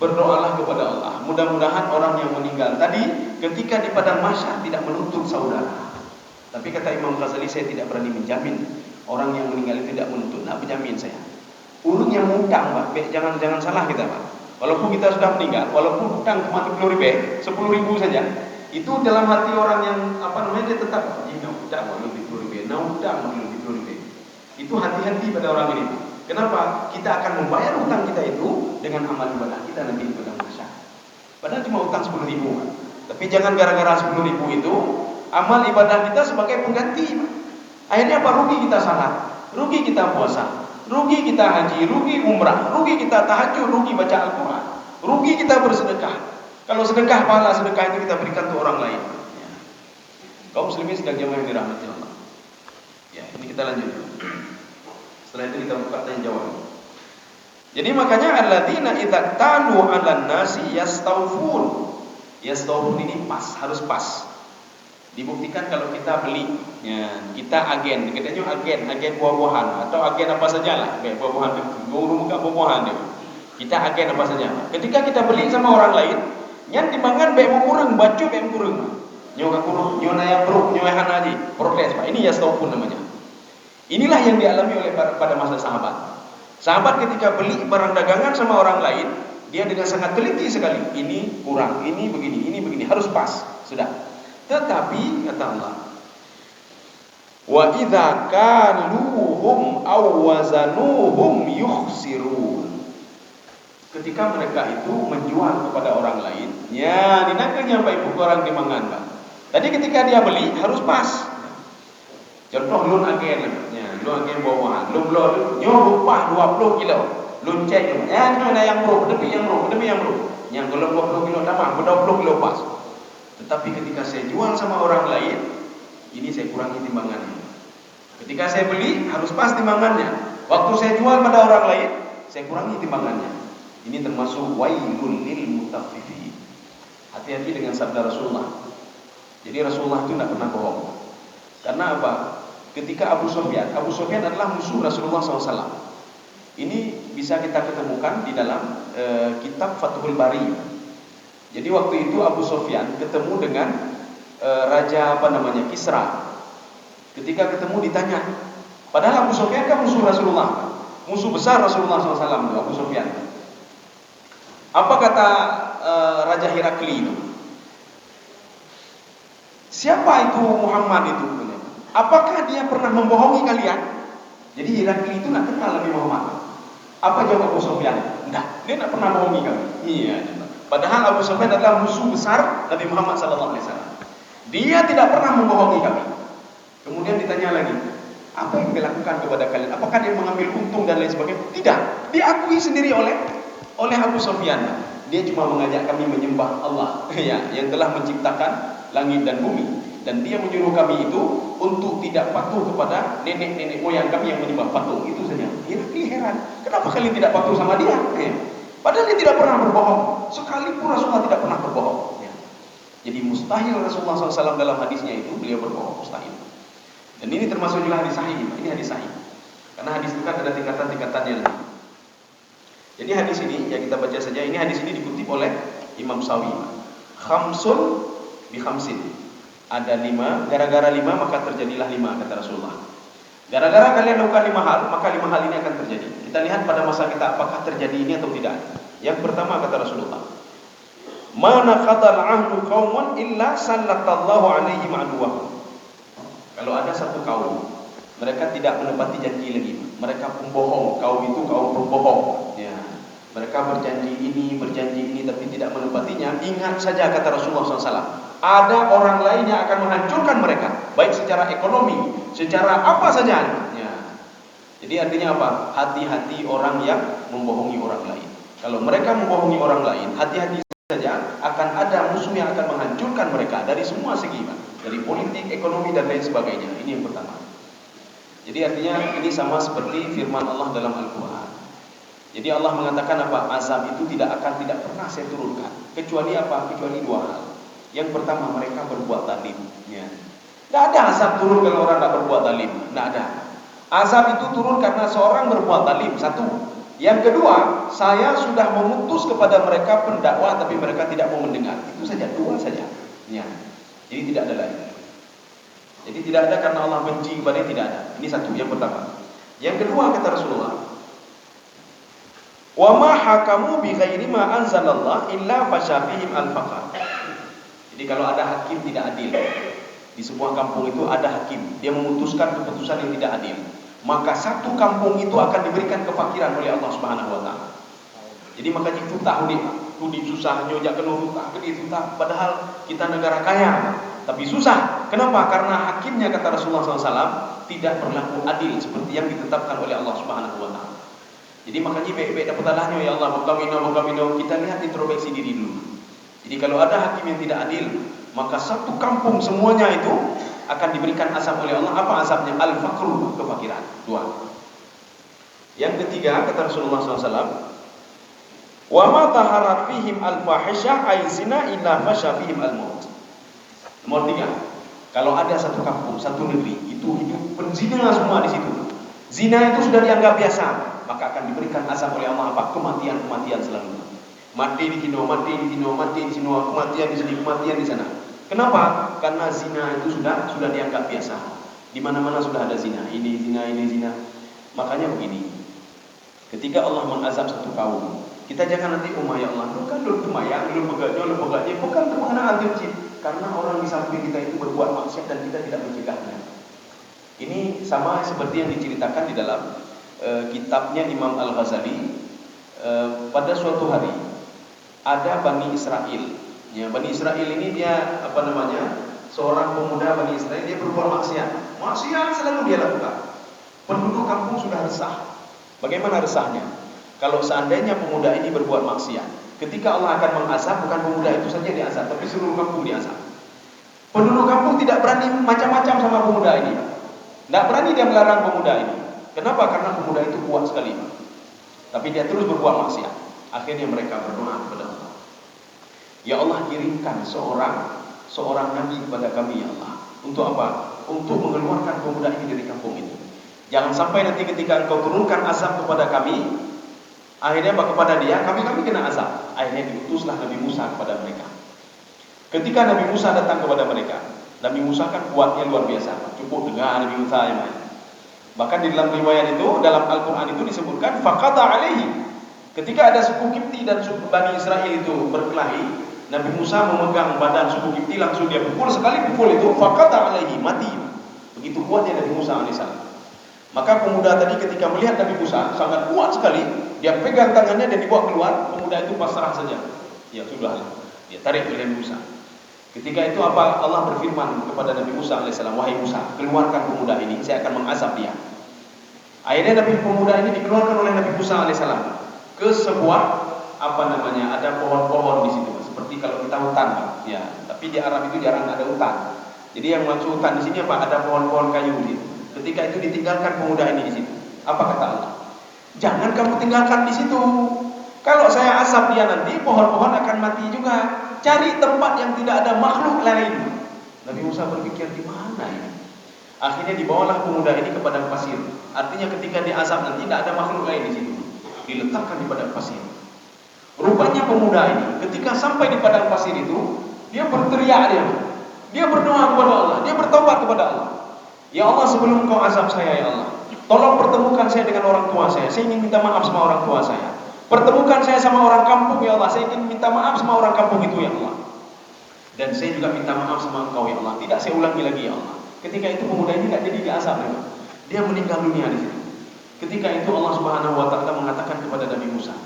S3: Berdoalah kepada Allah. Mudah-mudahan orang yang meninggal tadi ketika di padang mahsyar tidak menuntut saudara. Tapi kata Imam Ghazali, saya tidak berani menjamin orang yang meninggal itu tidak menuntut. Tidak menjamin saya. Urung yang hutang, Pak. Jangan salah kita, Pak. Walaupun kita sudah meninggal, walaupun hutang cuma 10 ribu saja, itu dalam hati orang yang dia tetap hutang lebih 10 ribu, hutang lebih 10 ribu. Itu hati-hati pada orang ini. Kenapa? Kita akan membayar hutang kita itu dengan amal ibadah kita nanti di padang mahsyar. Padahal cuma hutang 10.000. Tapi jangan gara-gara 10.000 itu amal ibadah kita sebagai pengganti. Akhirnya apa? Rugi kita salat, rugi kita puasa, rugi kita haji, rugi umrah, rugi kita tahajud, rugi baca Al-Quran, rugi kita bersedekah. Kalau sedekah, pahala sedekah itu kita berikan untuk orang lain. Ya. Kaum muslimin sedang jamaah yang dirahmati Allah. Ya, ini kita lanjut. Setelah itu kita buka tanya jawab. Jadi makanya alladzina idza talu 'alan nasi yastawfun. Yastawfun ini pas, harus pas. Dibuktikan kalau kita beli, ya, kita agen, katanya agen buah-buahan atau agen apa sajalah, kayak buah-buahan itu, buah-buahan itu. Kita agen apa saja. Ketika kita beli sama orang lain, yang timbangan baik mau kurang, bacu baik kurang. Nyoga kurang, nyona yang bro, nyoehan aja, progres Pak. Ini yastawfun namanya. Inilah yang dialami oleh pada masa sahabat. Sahabat ketika beli barang dagangan sama orang lain, dia dengan sangat teliti sekali. Ini kurang, ini begini, harus pas. Sudah. Tetapi kata Allah, wa idza kaluhum aw wazanuhum yukhsirun. Ketika mereka itu menjual kepada orang lain, ya dinakanya Pak Ibu orang dimangan Pak. Tadi ketika dia beli harus pas. Contoh lun agen, ya, lun agen buah-buahan, lun nyobah 20 kilo, lun cek, ya mana yang bro, lebih yang bro, yang kalau 20 kilo tambah, 20 kilo pas. Tetapi ketika saya jual sama orang lain, ini saya kurangi timbangannya. Ketika saya beli harus pas timbangannya. Waktu saya jual pada orang lain, saya kurangi timbangannya. Ini termasuk wailul lil mutaffifin. Hati-hati dengan sabda Rasulullah. Jadi Rasulullah itu tidak pernah bohong. Karena apa? Ketika Abu Sufyan adalah musuh Rasulullah SAW. Ini bisa kita ketemukan di dalam kitab Fathul Bari. Jadi waktu itu Abu Sufyan ketemu dengan Raja Kisra. Ketika ketemu ditanya, padahal Abu Sufyan kan musuh Rasulullah, musuh besar Rasulullah SAW, Abu Sufyan. Apa kata Raja Herakli itu? Siapa itu Muhammad itu? Apakah dia pernah membohongi kalian? Jadi Herakli itu nak kenal Nabi Muhammad. Apa jawab Abu Sufyan? Enggak, dia tidak pernah membohongi kami. Iya. Padahal Abu Sufyan adalah musuh besar Nabi Muhammad SAW. Dia tidak pernah membohongi kami. Kemudian ditanya lagi, apa yang dilakukan kepada kalian? Apakah dia mengambil untung dan lain sebagainya? Tidak. Diakui sendiri oleh Abu Sufyan. Dia cuma mengajak kami menyembah Allah, ya, yang telah menciptakan langit dan bumi. Dan dia menyuruh kami itu untuk tidak patuh kepada nenek-nenek moyang kami yang menyembah patung. Itu saja. Herakli heran, kenapa kalian tidak patuh sama dia? Ya. Padahal dia tidak pernah berbohong. Sekalipun Rasulullah tidak pernah berbohong. Ya. Jadi mustahil Rasulullah SAW dalam hadisnya itu beliau berbohong, mustahil. Dan ini termasuk juga hadis sahih. Ini hadis sahih. Karena hadis itu kan ada tingkatan-tingkatannya. Jadi hadis ini yang kita baca saja. Ini hadis ini dikutip oleh Imam Sawi. Khamsun bi khamsin. Ada 5, gara-gara 5 maka terjadilah 5 kata Rasulullah. Gara-gara kalian lakukan 5 hal, maka 5 hal ini akan terjadi. Kita lihat pada masa kita apakah terjadi ini atau tidak. Yang pertama kata Rasulullah, "Mana qadal ahdu qaumun illa sallallahu alaihim aduwahum." Kalau ada satu kaum, mereka tidak menepati janji lagi. Mereka pembohong, kaum itu kaum pembohong. Ya. Mereka berjanji ini tapi tidak menepatinya. Ingat saja kata Rasulullah SAW, ada orang lain yang akan menghancurkan mereka, baik secara ekonomi, secara apa saja. Ya. Jadi artinya apa? Hati-hati orang yang membohongi orang lain. Kalau mereka membohongi orang lain, hati-hati saja, akan ada musuh yang akan menghancurkan mereka dari semua segi, dari politik, ekonomi dan lain sebagainya. Ini yang pertama. Jadi artinya ini sama seperti firman Allah dalam Al-Quran. Jadi Allah mengatakan apa? Azab itu tidak pernah saya turunkan. Kecuali apa? Kecuali 2 hal. Yang pertama, mereka berbuat zalim. Ya. Tidak ada azab turun kalau orang tidak berbuat zalim. Tidak ada. Azab itu turun karena seorang berbuat zalim. 1. Yang kedua, saya sudah memutus kepada mereka pendakwah tapi mereka tidak mau mendengar. Itu saja, 2 saja. Ya. Jadi tidak ada lagi. Jadi tidak ada karena Allah benci kepada dia, tidak ada. Ini 1, yang pertama. Yang kedua kata Rasulullah, "Wa ma hakamu bi ghairi ma anzalallah illa fasyafihim al-faqar." Jadi kalau ada hakim tidak adil, di sebuah kampung itu ada hakim, dia memutuskan keputusan yang tidak adil, maka satu kampung itu akan diberikan kefakiran oleh Allah Subhanahu wa taala. Jadi makanya itu tahu dia, di susah nyojak ke nurutah, itu tak, padahal kita negara kaya, tapi susah. Kenapa? Karena hakimnya kata Rasulullah SAW tidak berlaku adil seperti yang ditetapkan oleh Allah Subhanahu wa taala. Jadi makanya baik-baik dapat Allahnya, ya Allah, bukamino, kita lihat introspeksi diri dulu. Jadi kalau ada hakim yang tidak adil, maka satu kampung semuanya itu akan diberikan azab oleh Allah. Apa azabnya? Al-faqru, kefakiran. 2. Yang ketiga kata Rasulullah SAW, wa ma taharat fihim al-fahisyah ay zina illa fasha fihim al-maut. Nomor 3, kalau ada satu kampung, satu negeri itu hidup penzina semua di situ, zina itu sudah dianggap biasa, maka akan diberikan azab oleh Allah apa? Kematian selalu. Mati di sini, mati di sini, mati di sini, kematian di sini, kematian di sana. Kenapa? Karena zina itu sudah dianggap biasa. Di mana-mana sudah ada zina, ini zina. Makanya begini, ketika Allah mengazab satu kaum, kita jangan nanti ya Allah, lu kan lu kemayang, lu pegaknya, bukan kemana anti karena orang di samping kita itu berbuat maksiat dan kita tidak mencegahnya. Ini sama seperti yang diceritakan di dalam kitabnya Imam Al-Ghazali. Pada suatu hari ada Bani Israel. Ya, Bani Israel ini dia seorang pemuda Bani Israel, dia berbuat maksiat. Maksiat selalu dia lakukan. Penduduk kampung sudah resah. Bagaimana resahnya? Kalau seandainya pemuda ini berbuat maksiat, ketika Allah akan mengazab, bukan pemuda itu saja diazab, tapi seluruh kampung diazab. Penduduk kampung tidak berani macam-macam sama pemuda ini. Tidak berani dia melarang pemuda ini. Kenapa? Karena pemuda itu kuat sekali. Tapi dia terus berbuat maksiat. Akhirnya mereka berdoa kepada Allah. Ya Allah, kirimkan seorang nabi kepada kami, ya Allah. Untuk apa? Untuk mengeluarkan pemuda ini dari kampung ini. Jangan sampai nanti ketika engkau turunkan azab kepada kami, akhirnya kepada dia, kami kena azab. Akhirnya diutuslah Nabi Musa kepada mereka. Ketika Nabi Musa datang kepada mereka, Nabi Musa kan kuatnya luar biasa. Cukup dengar Nabi Musa yang main. Bahkan di dalam riwayat itu, dalam Al-Quran itu disebutkan faqata alaihi. Ketika ada suku Kipti dan suku Bani Israel itu berkelahi, Nabi Musa memegang badan suku Kipti, langsung dia pukul. Sekali pukul itu faqata alaihi, mati. Begitu kuatnya Nabi Musa alaihissalam. Maka pemuda tadi ketika melihat Nabi Musa sangat kuat sekali, dia pegang tangannya dan dibawa keluar. Pemuda itu pasrah saja. Ya sudahlah, dia tarik oleh Nabi Musa. Ketika itu apa? Allah berfirman kepada Nabi Musa alaihissalam, wahai Musa, keluarkan pemuda ini, saya akan mengazab dia. Akhirnya pemuda ini dikeluarkan oleh Nabi Musa alaihissalam ke sebuah ada pohon-pohon di situ, seperti kalau kita hutan, ya. Tapi di Arab itu jarang ada hutan. Jadi yang maksud hutan di sini apa? Ada pohon-pohon kayu di situ. Ketika itu ditinggalkan pemuda ini di situ. Apa kata Allah? Jangan kamu tinggalkan di situ. Kalau saya azab dia nanti, pohon-pohon akan mati juga. Cari tempat yang tidak ada makhluk lain. Nabi Musa berpikir, di mana ini? Akhirnya dibawalah pemuda ini ke padang pasir. Artinya ketika diazab nanti tidak ada makhluk lain di situ. Diletakkan di padang pasir. Rupanya pemuda ini ketika sampai di padang pasir itu, dia berteriak dia berdoa kepada Allah, dia bertobat kepada Allah. Ya Allah, sebelum kau azab saya, ya Allah, tolong pertemukan saya dengan orang tua saya. Saya ingin minta maaf sama orang tua saya. Pertemukan saya sama orang kampung, ya Allah. Saya ingin minta maaf sama orang kampung itu, ya Allah. Dan saya juga minta maaf sama engkau, ya Allah. Tidak saya ulangi lagi, ya Allah. Ketika itu pemuda ini tidak jadi diazab, ya. Dia meninggal dunia di situ. Ketika itu Allah Subhanahu wa taala mengatakan kepada Nabi Musa,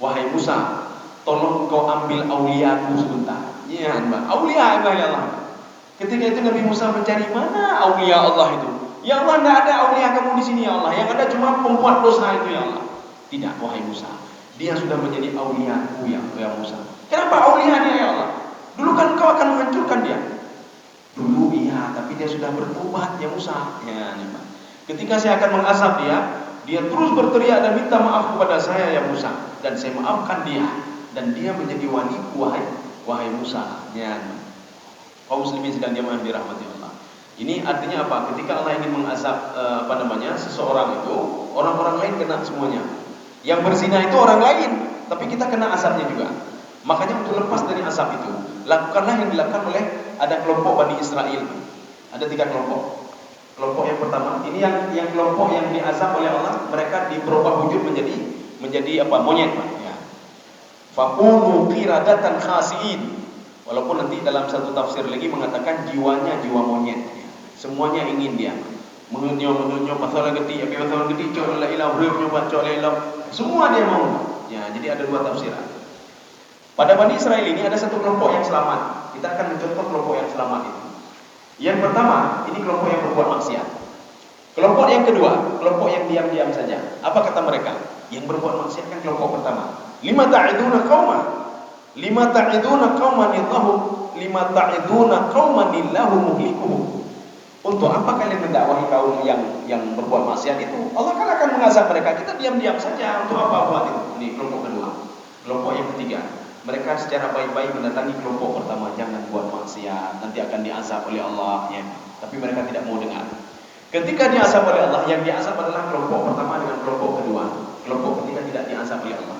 S3: wahai Musa, tolong kau ambil auliaku sebentar. Ya, aulia ya Allah. Ketika itu Nabi Musa mencari mana aulia Allah itu. Ya Allah, tidak ada aulia kamu di sini, ya Allah. Yang ada cuma pembuat dosa itu, ya Allah. Tidak, wahai Musa. Dia sudah menjadi auliaku, ya Musa. Kenapa aulia dia, ya Allah? Dulu kan kau akan menghancurkan dia. Dulu iya, tapi dia sudah bertobat, ya Musa. Ya, Pak. Ketika saya akan mengazab dia terus berteriak dan minta maaf kepada saya, ya Musa. Dan saya maafkan dia. Dan dia menjadi waliku, wahai Musa. Ya, kaum muslimin sedang jamaah dirahmati Allah. Ini artinya apa? Ketika Allah ingin mengazab seseorang itu, orang-orang lain kena semuanya. Yang berzina itu orang lain, tapi kita kena azabnya juga. Makanya untuk lepas dari azab itu, lakukanlah yang dilakukan oleh ada kelompok Bani Israel. Ada 3 kelompok. Kelompok yang pertama, ini yang kelompok yang diazab oleh Allah, mereka berubah wujud menjadi monyet, ya. Faqulu qiradatan khasiin. Walaupun nanti dalam satu tafsir lagi mengatakan jiwanya jiwa monyet, ya. Semuanya ingin dia. mengenyo pasal gede, apa pasal gede cok la ilah belum nyoba cok la ilah. Semua dia mau. Ya, jadi ada dua tafsiran. Pada Bani Israel ini ada satu kelompok yang selamat. Kita akan mencontoh kelompok yang selamat itu. Yang pertama, ini kelompok yang berbuat maksiat. Kelompok yang kedua, kelompok yang diam-diam saja. Apa kata mereka? Yang berbuat maksiat kan kelompok pertama. Lima ta'iduna qauman illahu muhlikuhum. Untuk apa kalian mendakwahi kaum yang berbuat maksiat itu? Allah kan akan mengazab mereka. Kita diam-diam saja. Untuk apa buat itu? Ini kelompok kedua. Kelompok yang ketiga, mereka secara baik-baik mendatangi kelompok pertama, jangan buat maksiat, nanti akan diazab oleh Allah, ya. Tapi mereka tidak mau dengar. Ketika diazab oleh Allah, yang diazab adalah kelompok pertama dengan kelompok kedua. Kelompok ketiga tidak diazab oleh Allah.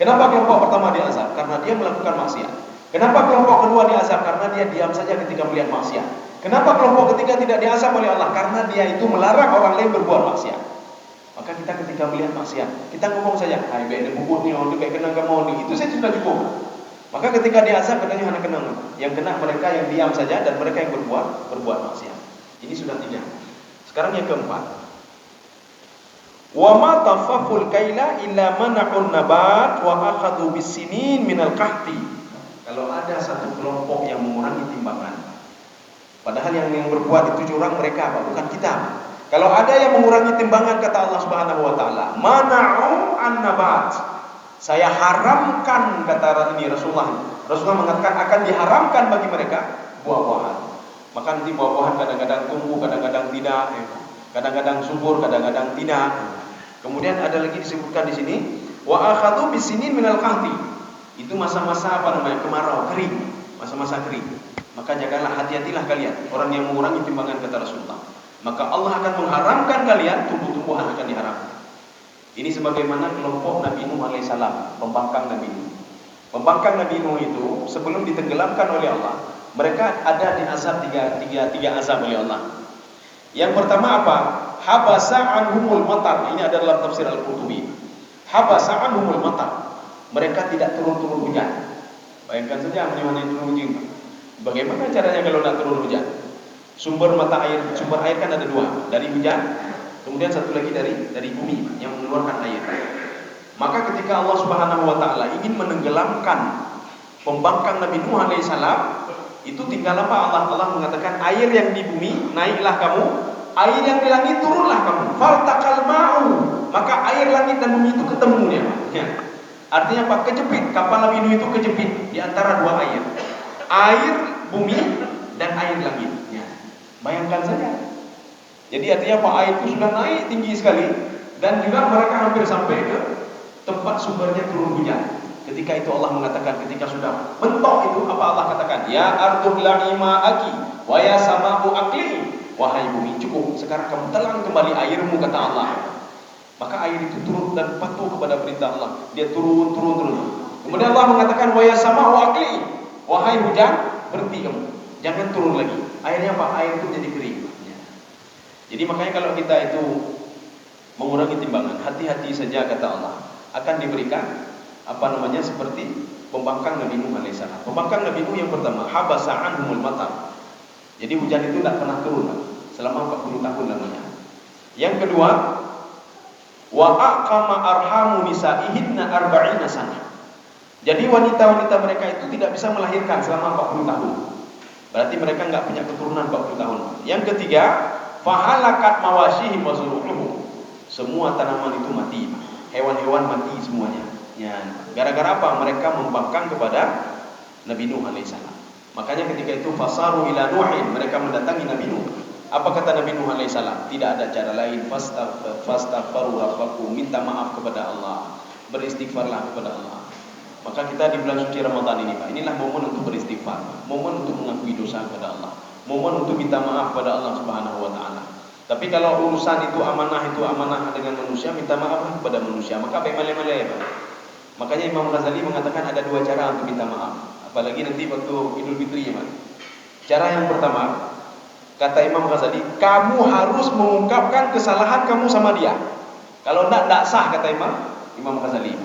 S3: Kenapa kelompok pertama diazab? Karena dia melakukan maksiat. Kenapa kelompok kedua diazab? Karena dia diam saja ketika melihat maksiat. Kenapa kelompok ketiga tidak diazab oleh Allah? Karena dia itu melarang orang lain berbuat maksiat. Maka kita ketika melihat maksiat, kita ngomong saja, "Hai, baik bubut ni, orang baik kenang kamu ni." Itu saja sudah cukup. Maka ketika diazab katanya hanya kenang. Yang kena mereka yang diam saja dan mereka yang berbuat maksiat. Ini sudah tiga. Sekarang yang keempat. Wa ma tafafful kaila illa mana'un nabat wa akhadhu bisinin minal qahti. Kalau ada satu kelompok yang mengurangi timbangan, padahal yang berbuat itu curang mereka, apa? Bukan kita. Kalau ada yang mengurangi timbangan, kata Allah Subhanahu wa taala, mana'u an-nabat. Saya haramkan, kata ini Rasulullah. Rasulullah mengatakan akan diharamkan bagi mereka buah-buahan. Maka nanti buah-buahan kadang-kadang tumbuh, kadang-kadang tidak, kadang-kadang subur, kadang-kadang tidak. Kemudian ada lagi disebutkan di sini, wa akhadhu bisinin minal qahti. Itu masa-masa apa namanya? Kemarau, kering, masa-masa kering. Maka janganlah, hati-hatilah kalian orang yang mengurangi timbangan, kata Rasulullah. Maka Allah akan mengharamkan kalian, tumbuh-tumbuhan akan diharamkan. Ini sebagaimana kelompok Nabi Nuh alaihissalam, pembangkang Nabi Nuh. Pembangkang Nabi Nuh itu sebelum ditenggelamkan oleh Allah, mereka ada di azab tiga azab oleh Allah. Yang pertama apa? Habasa anhumul matar. Ini ada dalam tafsir Al-Qurtubi. Habasa anhumul matar. Mereka tidak turun-turun hujan. Bayangkan saja bagaimana turun hujan. Bagaimana caranya kalau tidak turun hujan? Sumber air kan ada dua, dari hujan, kemudian satu lagi dari bumi yang mengeluarkan air. Maka ketika Allah Subhanahu wa taala ingin menenggelamkan pembangkang Nabi Nuh alaihissalam, itu tinggal apa? Allah mengatakan, air yang di bumi naiklah kamu, air yang di langit turunlah kamu. Faltaqal ma'u. Maka air langit dan bumi itu ketemu dia. Ya. Artinya apa? Kejepit. Kapal Nabi Nuh itu kejepit di antara dua air. Air bumi dan air langit. Ya. Bayangkan saja. Jadi artinya apa? Air itu sudah naik tinggi sekali dan juga mereka hampir sampai ke tempat sumbernya turun hujan. Ketika itu Allah mengatakan, ketika sudah mentok itu, apa Allah katakan? Ya ardhu bla'i ma'aki wa ya sama'u aqli. Wahai bumi, cukup, sekarang kamu telan kembali airmu, kata Allah. Maka air itu turun dan patuh kepada perintah Allah. Dia turun. Kemudian Allah mengatakan, wa ya sama'u aqli. Wahai hujan, berhenti kamu, jangan turun lagi. Airnya apa? Air itu jadi kering. Jadi makanya kalau kita itu mengurangi timbangan, hati-hati saja, kata Allah, akan diberikan seperti pembangkang Nabi Nuh alaihissalam. Pembangkang Nabi Nuh yang pertama, habasa anhumul matar. Jadi hujan itu tidak pernah turun selama 40 tahun lamanya. Yang kedua, wa aqama arhamu nisaihinna 40 sanah. Jadi wanita-wanita mereka itu tidak bisa melahirkan selama 40 tahun. Berarti mereka enggak punya keturunan 40 tahun. Yang ketiga, fahalakat mawashihim wa zuruhum. Semua tanaman itu mati. Hewan-hewan mati semuanya. Ya, gara-gara apa? Mereka membangkang kepada Nabi Nuh alaihissalam. Makanya ketika itu fasaru ila Nuhin, mereka mendatangi Nabi Nuh. Apa kata Nabi Nuh alaihissalam? Tidak ada cara lain, fastaghfiru rabbakum, minta maaf kepada Allah, beristighfarlah kepada Allah. Maka kita di bulan suci Ramadan ini, Pak, inilah momen untuk beristighfar, momen untuk mengakui dosa kepada Allah, momen untuk minta maaf kepada Allah Subhanahu wa taala. Tapi kalau urusan itu amanah dengan manusia, minta maaf kepada manusia, maka baik malai-malai, Pak. Makanya Imam Ghazali mengatakan ada dua cara untuk minta maaf. Apalagi nanti waktu Idul Fitri, ya, Pak. Cara yang pertama, kata Imam Ghazali, kamu harus mengungkapkan kesalahan kamu sama dia. Kalau tidak sah, kata Imam Ghazali.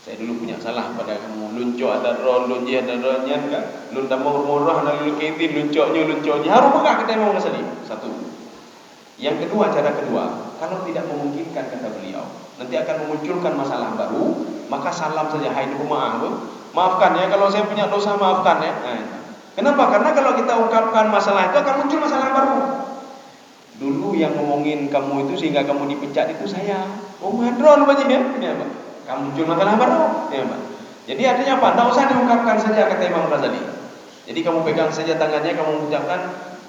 S3: Saya dulu punya salah pada kamu, luncok ada ron, lunji ada ronnya, kan? Lunta murah, ada lulu kaitin, luncoknya. Harus buka, kata Imam Ghazali. Satu. Yang kedua, cara kedua, kalau tidak memungkinkan kata beliau, nanti akan memunculkan masalah baru, maka salam saja, hai jemaah, maafkan ya kalau saya punya dosa, maafkan ya. Kenapa? Karena kalau kita ungkapkan masalah itu akan muncul masalah baru. Dulu yang ngomongin kamu itu sehingga kamu dipecat itu saya. Oh, madron Pak ya. Ini apa? Kamu muncul masalah baru, ya Pak. Jadi artinya apa? Tidak usah diungkapkan saja kata Imam Ghazali. Jadi kamu pegang saja tangannya, kamu ucapkan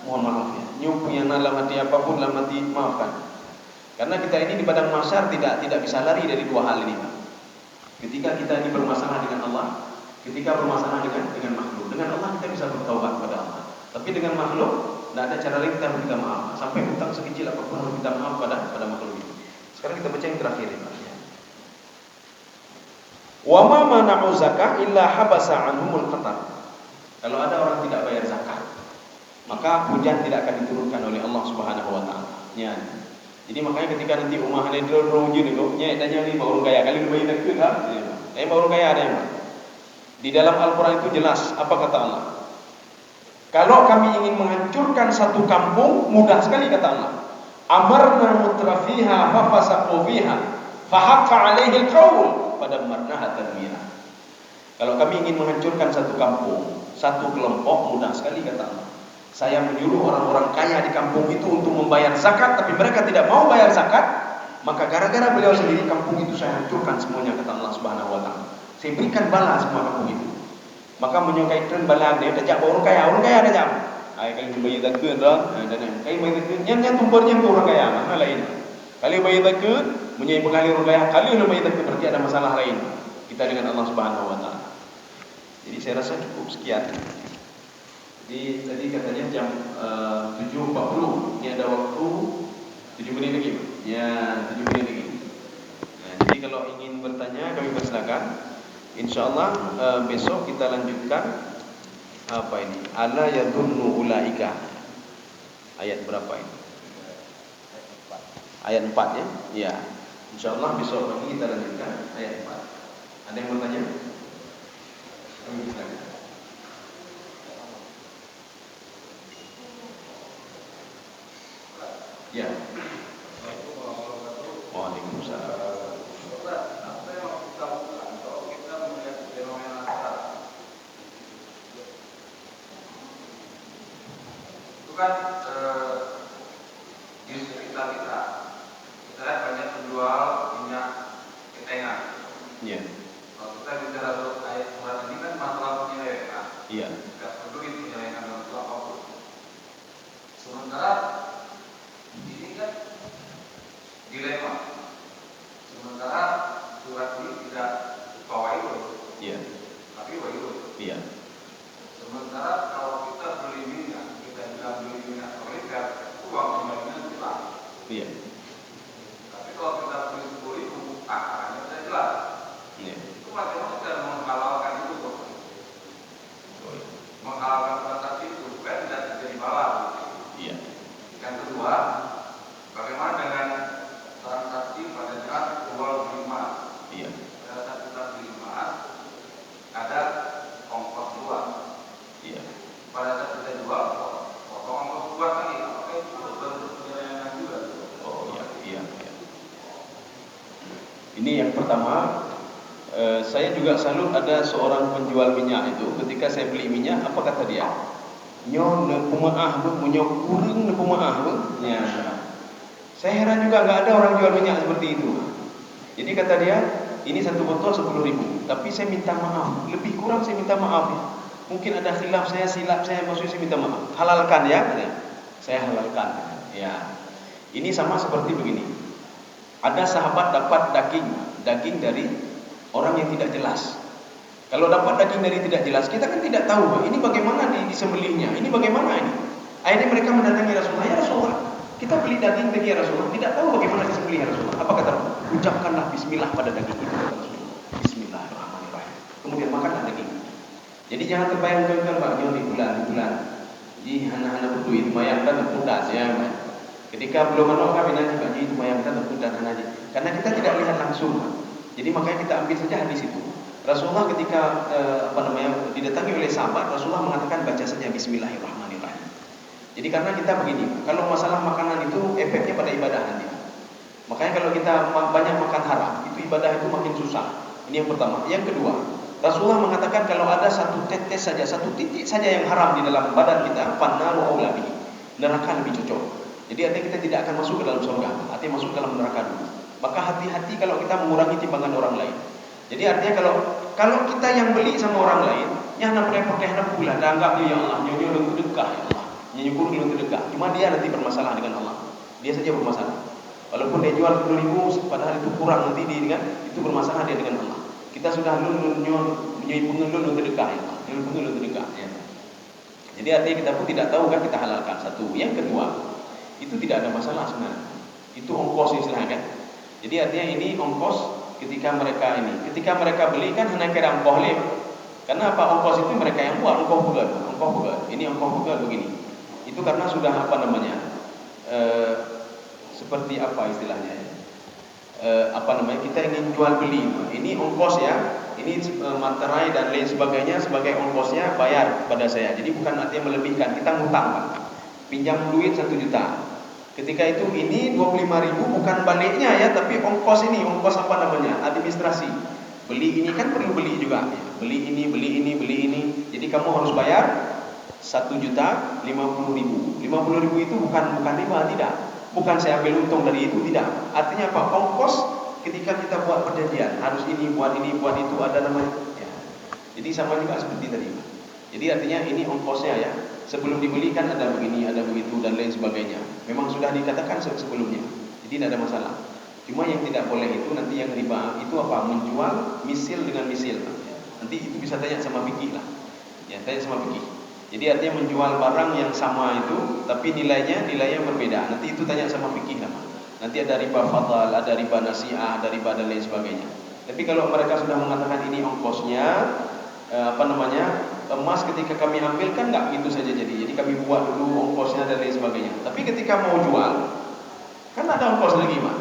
S3: mohon maaf ya. Nyup yang dalam hati apapun dalam hati maafkan. Karena kita ini di padang mahsyar tidak bisa lari dari dua hal ini, Pak. Ketika kita ini bermasalah dengan Allah, ketika bermasalah dengan makhluk. Dengan Allah kita bisa bertaubat kepada Allah. Tapi dengan makhluk tidak ada cara lain kita minta maaf. Sampai hutang sekecil apapun harus minta maaf pada makhluk itu. Sekarang kita baca yang terakhir ini. Wa ma mana'u zakah illa habasa anhumul qatar. Kalau ada orang tidak bayar zakat, maka hujan tidak akan diturunkan oleh Allah Subhanahu wa taala. Ya. Jadi makanya ketika nanti umah ada hujan itu, nya tanya ni orang kaya kali bayar zakat tak? Ya. Orang kaya ada yang. Di dalam Al-Qur'an itu jelas apa kata Allah. Kalau kami ingin menghancurkan satu kampung, mudah sekali kata Allah. Amarna mutrafiha fa fasaqu fiha fa haqqa 'alaihi al-qaul fadammarnaha tadmira. Kalau kami ingin menghancurkan satu kampung, satu kelompok, mudah sekali kata Allah. Saya menyuruh orang-orang kaya di kampung itu untuk membayar zakat, tapi mereka tidak mau bayar zakat, maka gara-gara beliau sendiri kampung itu saya hancurkan semuanya kata Allah Subhanahu wa taala. Saya berikan bala semua kampung itu. Maka menyukai tren bala dia tak orang kaya ada jam. Ai kali bayar zakat dah, dan kai bayar zakat nya tumpornya orang kaya, mana lain. Kali bayar zakat, menyai pengali orang kaya, kali bayar zakat berarti ada masalah lain kita dengan Allah Subhanahu wa taala. Jadi saya rasa cukup sekian. Jadi tadi katanya jam 7.40. Ini ada waktu 7 menit lagi. Ya, 7 menit lagi. Nah, jadi kalau ingin bertanya kami persilakan. Insyaallah besok kita lanjutkan apa ini? Ala yadhunnu ulaika. Ayat berapa ini? Ayat 4 ya. Ya. Insyaallah besok pagi kita lanjutkan ayat 4. Ada yang bertanya? Kami silakan. Ya. Waalaikumsalam.
S6: Itu kan di sekitar kita lihat banyak penjual minyak ketengan.
S3: Iya.
S6: Kalau kita bicara soal ayat surat ini kan masalah penyelewengan.
S3: Iya.
S6: Tidak peduli penyelewengan untuk apapun. Sementara ini kan dilema. Sementara surat ini tidak fawaid,
S3: Iya.
S6: tapi waid.
S3: Iya.
S6: Sementara kalau kita beli minyak, kita bilang beli minyak Amerika, uang kembalinya jelas.
S3: Iya.
S6: Tapi kalau kita beli 10.000, anggarannya tidak jelas.
S3: Iya.
S6: Itu bagaimana kita menghalalkan itu, Pak? Menghalalkan transaksi itu kan tidak terjadi halal.
S3: Iya.
S6: Yang kedua, bagaimana dengan transaksi pada saat jual beli emas?
S3: Iya.
S6: Pada saat kita beli emas, ada ongkos jual.
S3: Iya.
S6: Pada saat kita jual, potong ongkos jual lagi. Oke, itu bentuk penyelewengan juga.
S3: Oh iya, iya, iya. Ini yang pertama, saya juga salut ada seorang penjual minyak itu. Ketika saya beli minyak, apa kata dia? Nyo ne pemaah bu, munyo kurang ne pemaah bu. Ya. Saya heran juga nggak ada orang jual minyak seperti itu. Jadi kata dia, ini satu botol 10.000, tapi saya minta maaf, lebih kurang saya minta maaf ya. Mungkin ada silap saya, maksudnya saya minta maaf. Halalkan ya, katanya. Saya halalkan. Ya. Ini sama seperti begini. Ada sahabat dapat daging dari orang yang tidak jelas. Kalau dapat daging dari tidak jelas, kita kan tidak tahu, Pak, ini bagaimana disembelihnya, ini bagaimana ini. Akhirnya mereka mendatangi Rasulullah, ya Rasulullah, kita beli daging dari ya Rasulullah, tidak tahu bagaimana disembelih ya Rasulullah. Apa kata Rasulullah? Ucapkanlah bismillah pada daging itu, kata Rasulullah. Bismillahirrahmanirrahim. Kemudian makanlah daging. Jadi jangan terbayang-bayangkan Pak, di bulan. Jadi anak-anak berduit, mayang dan terpudas ya. Ketika belum ada kami nanti Pak, itu mayang dan terpudas aja. Karena kita tidak lihat langsung, Pak. Jadi makanya kita ambil saja hadis itu. Rasulullah ketika didatangi oleh sahabat, Rasulullah mengatakan baca saja bismillahirrahmanirrahim. Jadi karena kita begini, kalau masalah makanan itu efeknya pada ibadah nanti. Makanya kalau kita banyak makan haram, itu ibadah itu makin susah. Ini yang pertama. Yang kedua, Rasulullah mengatakan kalau ada satu tetes saja, satu titik saja yang haram di dalam badan kita, fannaru aula bihi. Neraka lebih cocok. Jadi artinya kita tidak akan masuk ke dalam surga, artinya masuk ke dalam neraka dulu. Maka hati-hati kalau kita mengurangi timbangan orang lain. Jadi artinya kalau kita yang beli sama orang lain, ya nak repot pula, dah anggap dia ya Allah, nyonya belum sedekah ya Allah. Nyukur belum sedekah. Cuma dia nanti bermasalah dengan Allah. Dia saja bermasalah. Walaupun dia jual 10.000 padahal itu kurang nanti dia dengan itu bermasalah dia dengan Allah. Kita sudah lulun sedekah ya Allah. Lulun sedekah ya. Jadi artinya kita pun tidak tahu kan kita halalkan satu. Yang kedua, itu tidak ada masalah sebenarnya. Itu ongkos istilahnya kan. Jadi artinya ini ongkos ketika mereka beli kan hanya kira ongkos leh. Karena apa? Ongkos itu mereka yang buat, ongkos juga. Ini ongkos juga begini. Itu karena sudah seperti apa istilahnya kita ingin jual beli. Ini ongkos ya. Ini materai dan lain sebagainya sebagai ongkosnya bayar pada saya. Jadi bukan artinya melebihkan. Kita ngutang Pak. Pinjam duit 1 juta. Ketika itu ini 25.000 bukan baliknya ya, tapi ongkos administrasi. Beli ini kan perlu beli juga. Beli ini. Jadi kamu harus bayar 1.050.000. 50.000 itu bukan riba, tidak. Bukan saya ambil untung dari itu, tidak. Artinya apa? Ongkos ketika kita buat perjanjian harus ini, buat itu ada namanya. Ya. Jadi sama juga seperti tadi. Jadi artinya ini ongkosnya ya. Sebelum dibelikan ada begini, ada begitu dan lain sebagainya. Memang sudah dikatakan sebelumnya. Jadi tidak ada masalah. Cuma yang tidak boleh itu nanti yang riba itu apa? Menjual misil dengan misil. Nanti itu bisa tanya sama fikih lah. Ya, tanya sama fikih. Jadi artinya menjual barang yang sama itu tapi nilainya berbeda. Nanti itu tanya sama fikih lah. Nanti ada riba fadal, ada riba nasi'ah, ada riba dan lain sebagainya. Tapi kalau mereka sudah mengatakan ini ongkosnya, emas ketika kami ambil kan nggak gitu saja jadi kami buat dulu ongkosnya dan lain sebagainya. Tapi ketika mau jual, kan ada ongkos lagi Pak.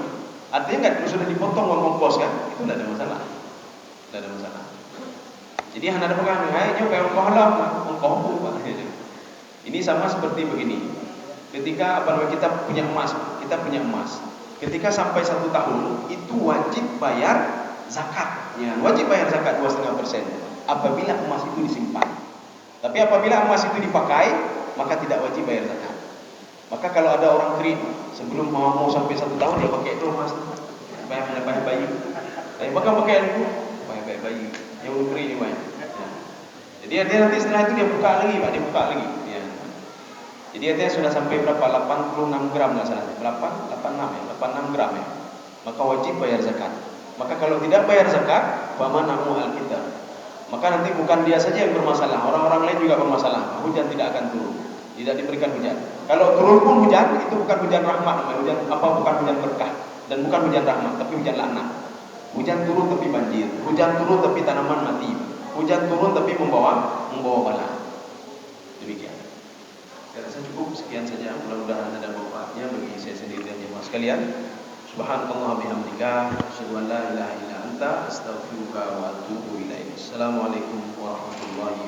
S3: Artinya nggak sudah dipotong uang ongkos kan? Itu tidak ada masalah. Tidak ada masalah. Jadi hanya ada pegang, ayo kayak ongkos lah, ongkos Pak. Ini sama seperti begini. Ketika kita punya emas. Ketika sampai 1 tahun itu wajib bayar zakat. Ya, wajib bayar zakat 2,5%. Apabila emas itu disimpan. Tapi apabila emas itu dipakai, maka tidak wajib bayar zakat. Maka kalau ada orang kredit sebelum mau sampai 1 tahun dia pakai itu emas, bayar bayi. Maka pakai itu bayar bayi. Yang kredit ini banyak. Ya. Jadi dia nanti setelah itu dia buka lagi. Ya. Jadi dia sudah sampai berapa? 86 gram lah sana. 86 gram ya. Maka wajib bayar zakat. Maka kalau tidak bayar zakat, famanahu al-kitab. Maka nanti bukan dia saja yang bermasalah, orang-orang lain juga bermasalah. Hujan tidak akan turun, tidak diberikan hujan. Kalau turun pun hujan, itu bukan hujan rahmat, bukan hujan berkah dan bukan hujan rahmat, tapi hujan laknat. Hujan turun tapi banjir, hujan turun tapi tanaman mati, hujan turun tapi membawa bala. Demikian. Saya rasa cukup sekian saja. Mudah-mudahan ada manfaatnya bagi saya sendiri dan jemaah sekalian. Subhanallah bihamdika, asyhadu an la ilaha illa anta, astaghfiruka wa atubu ilaik. Assalamualaikum warahmatullahi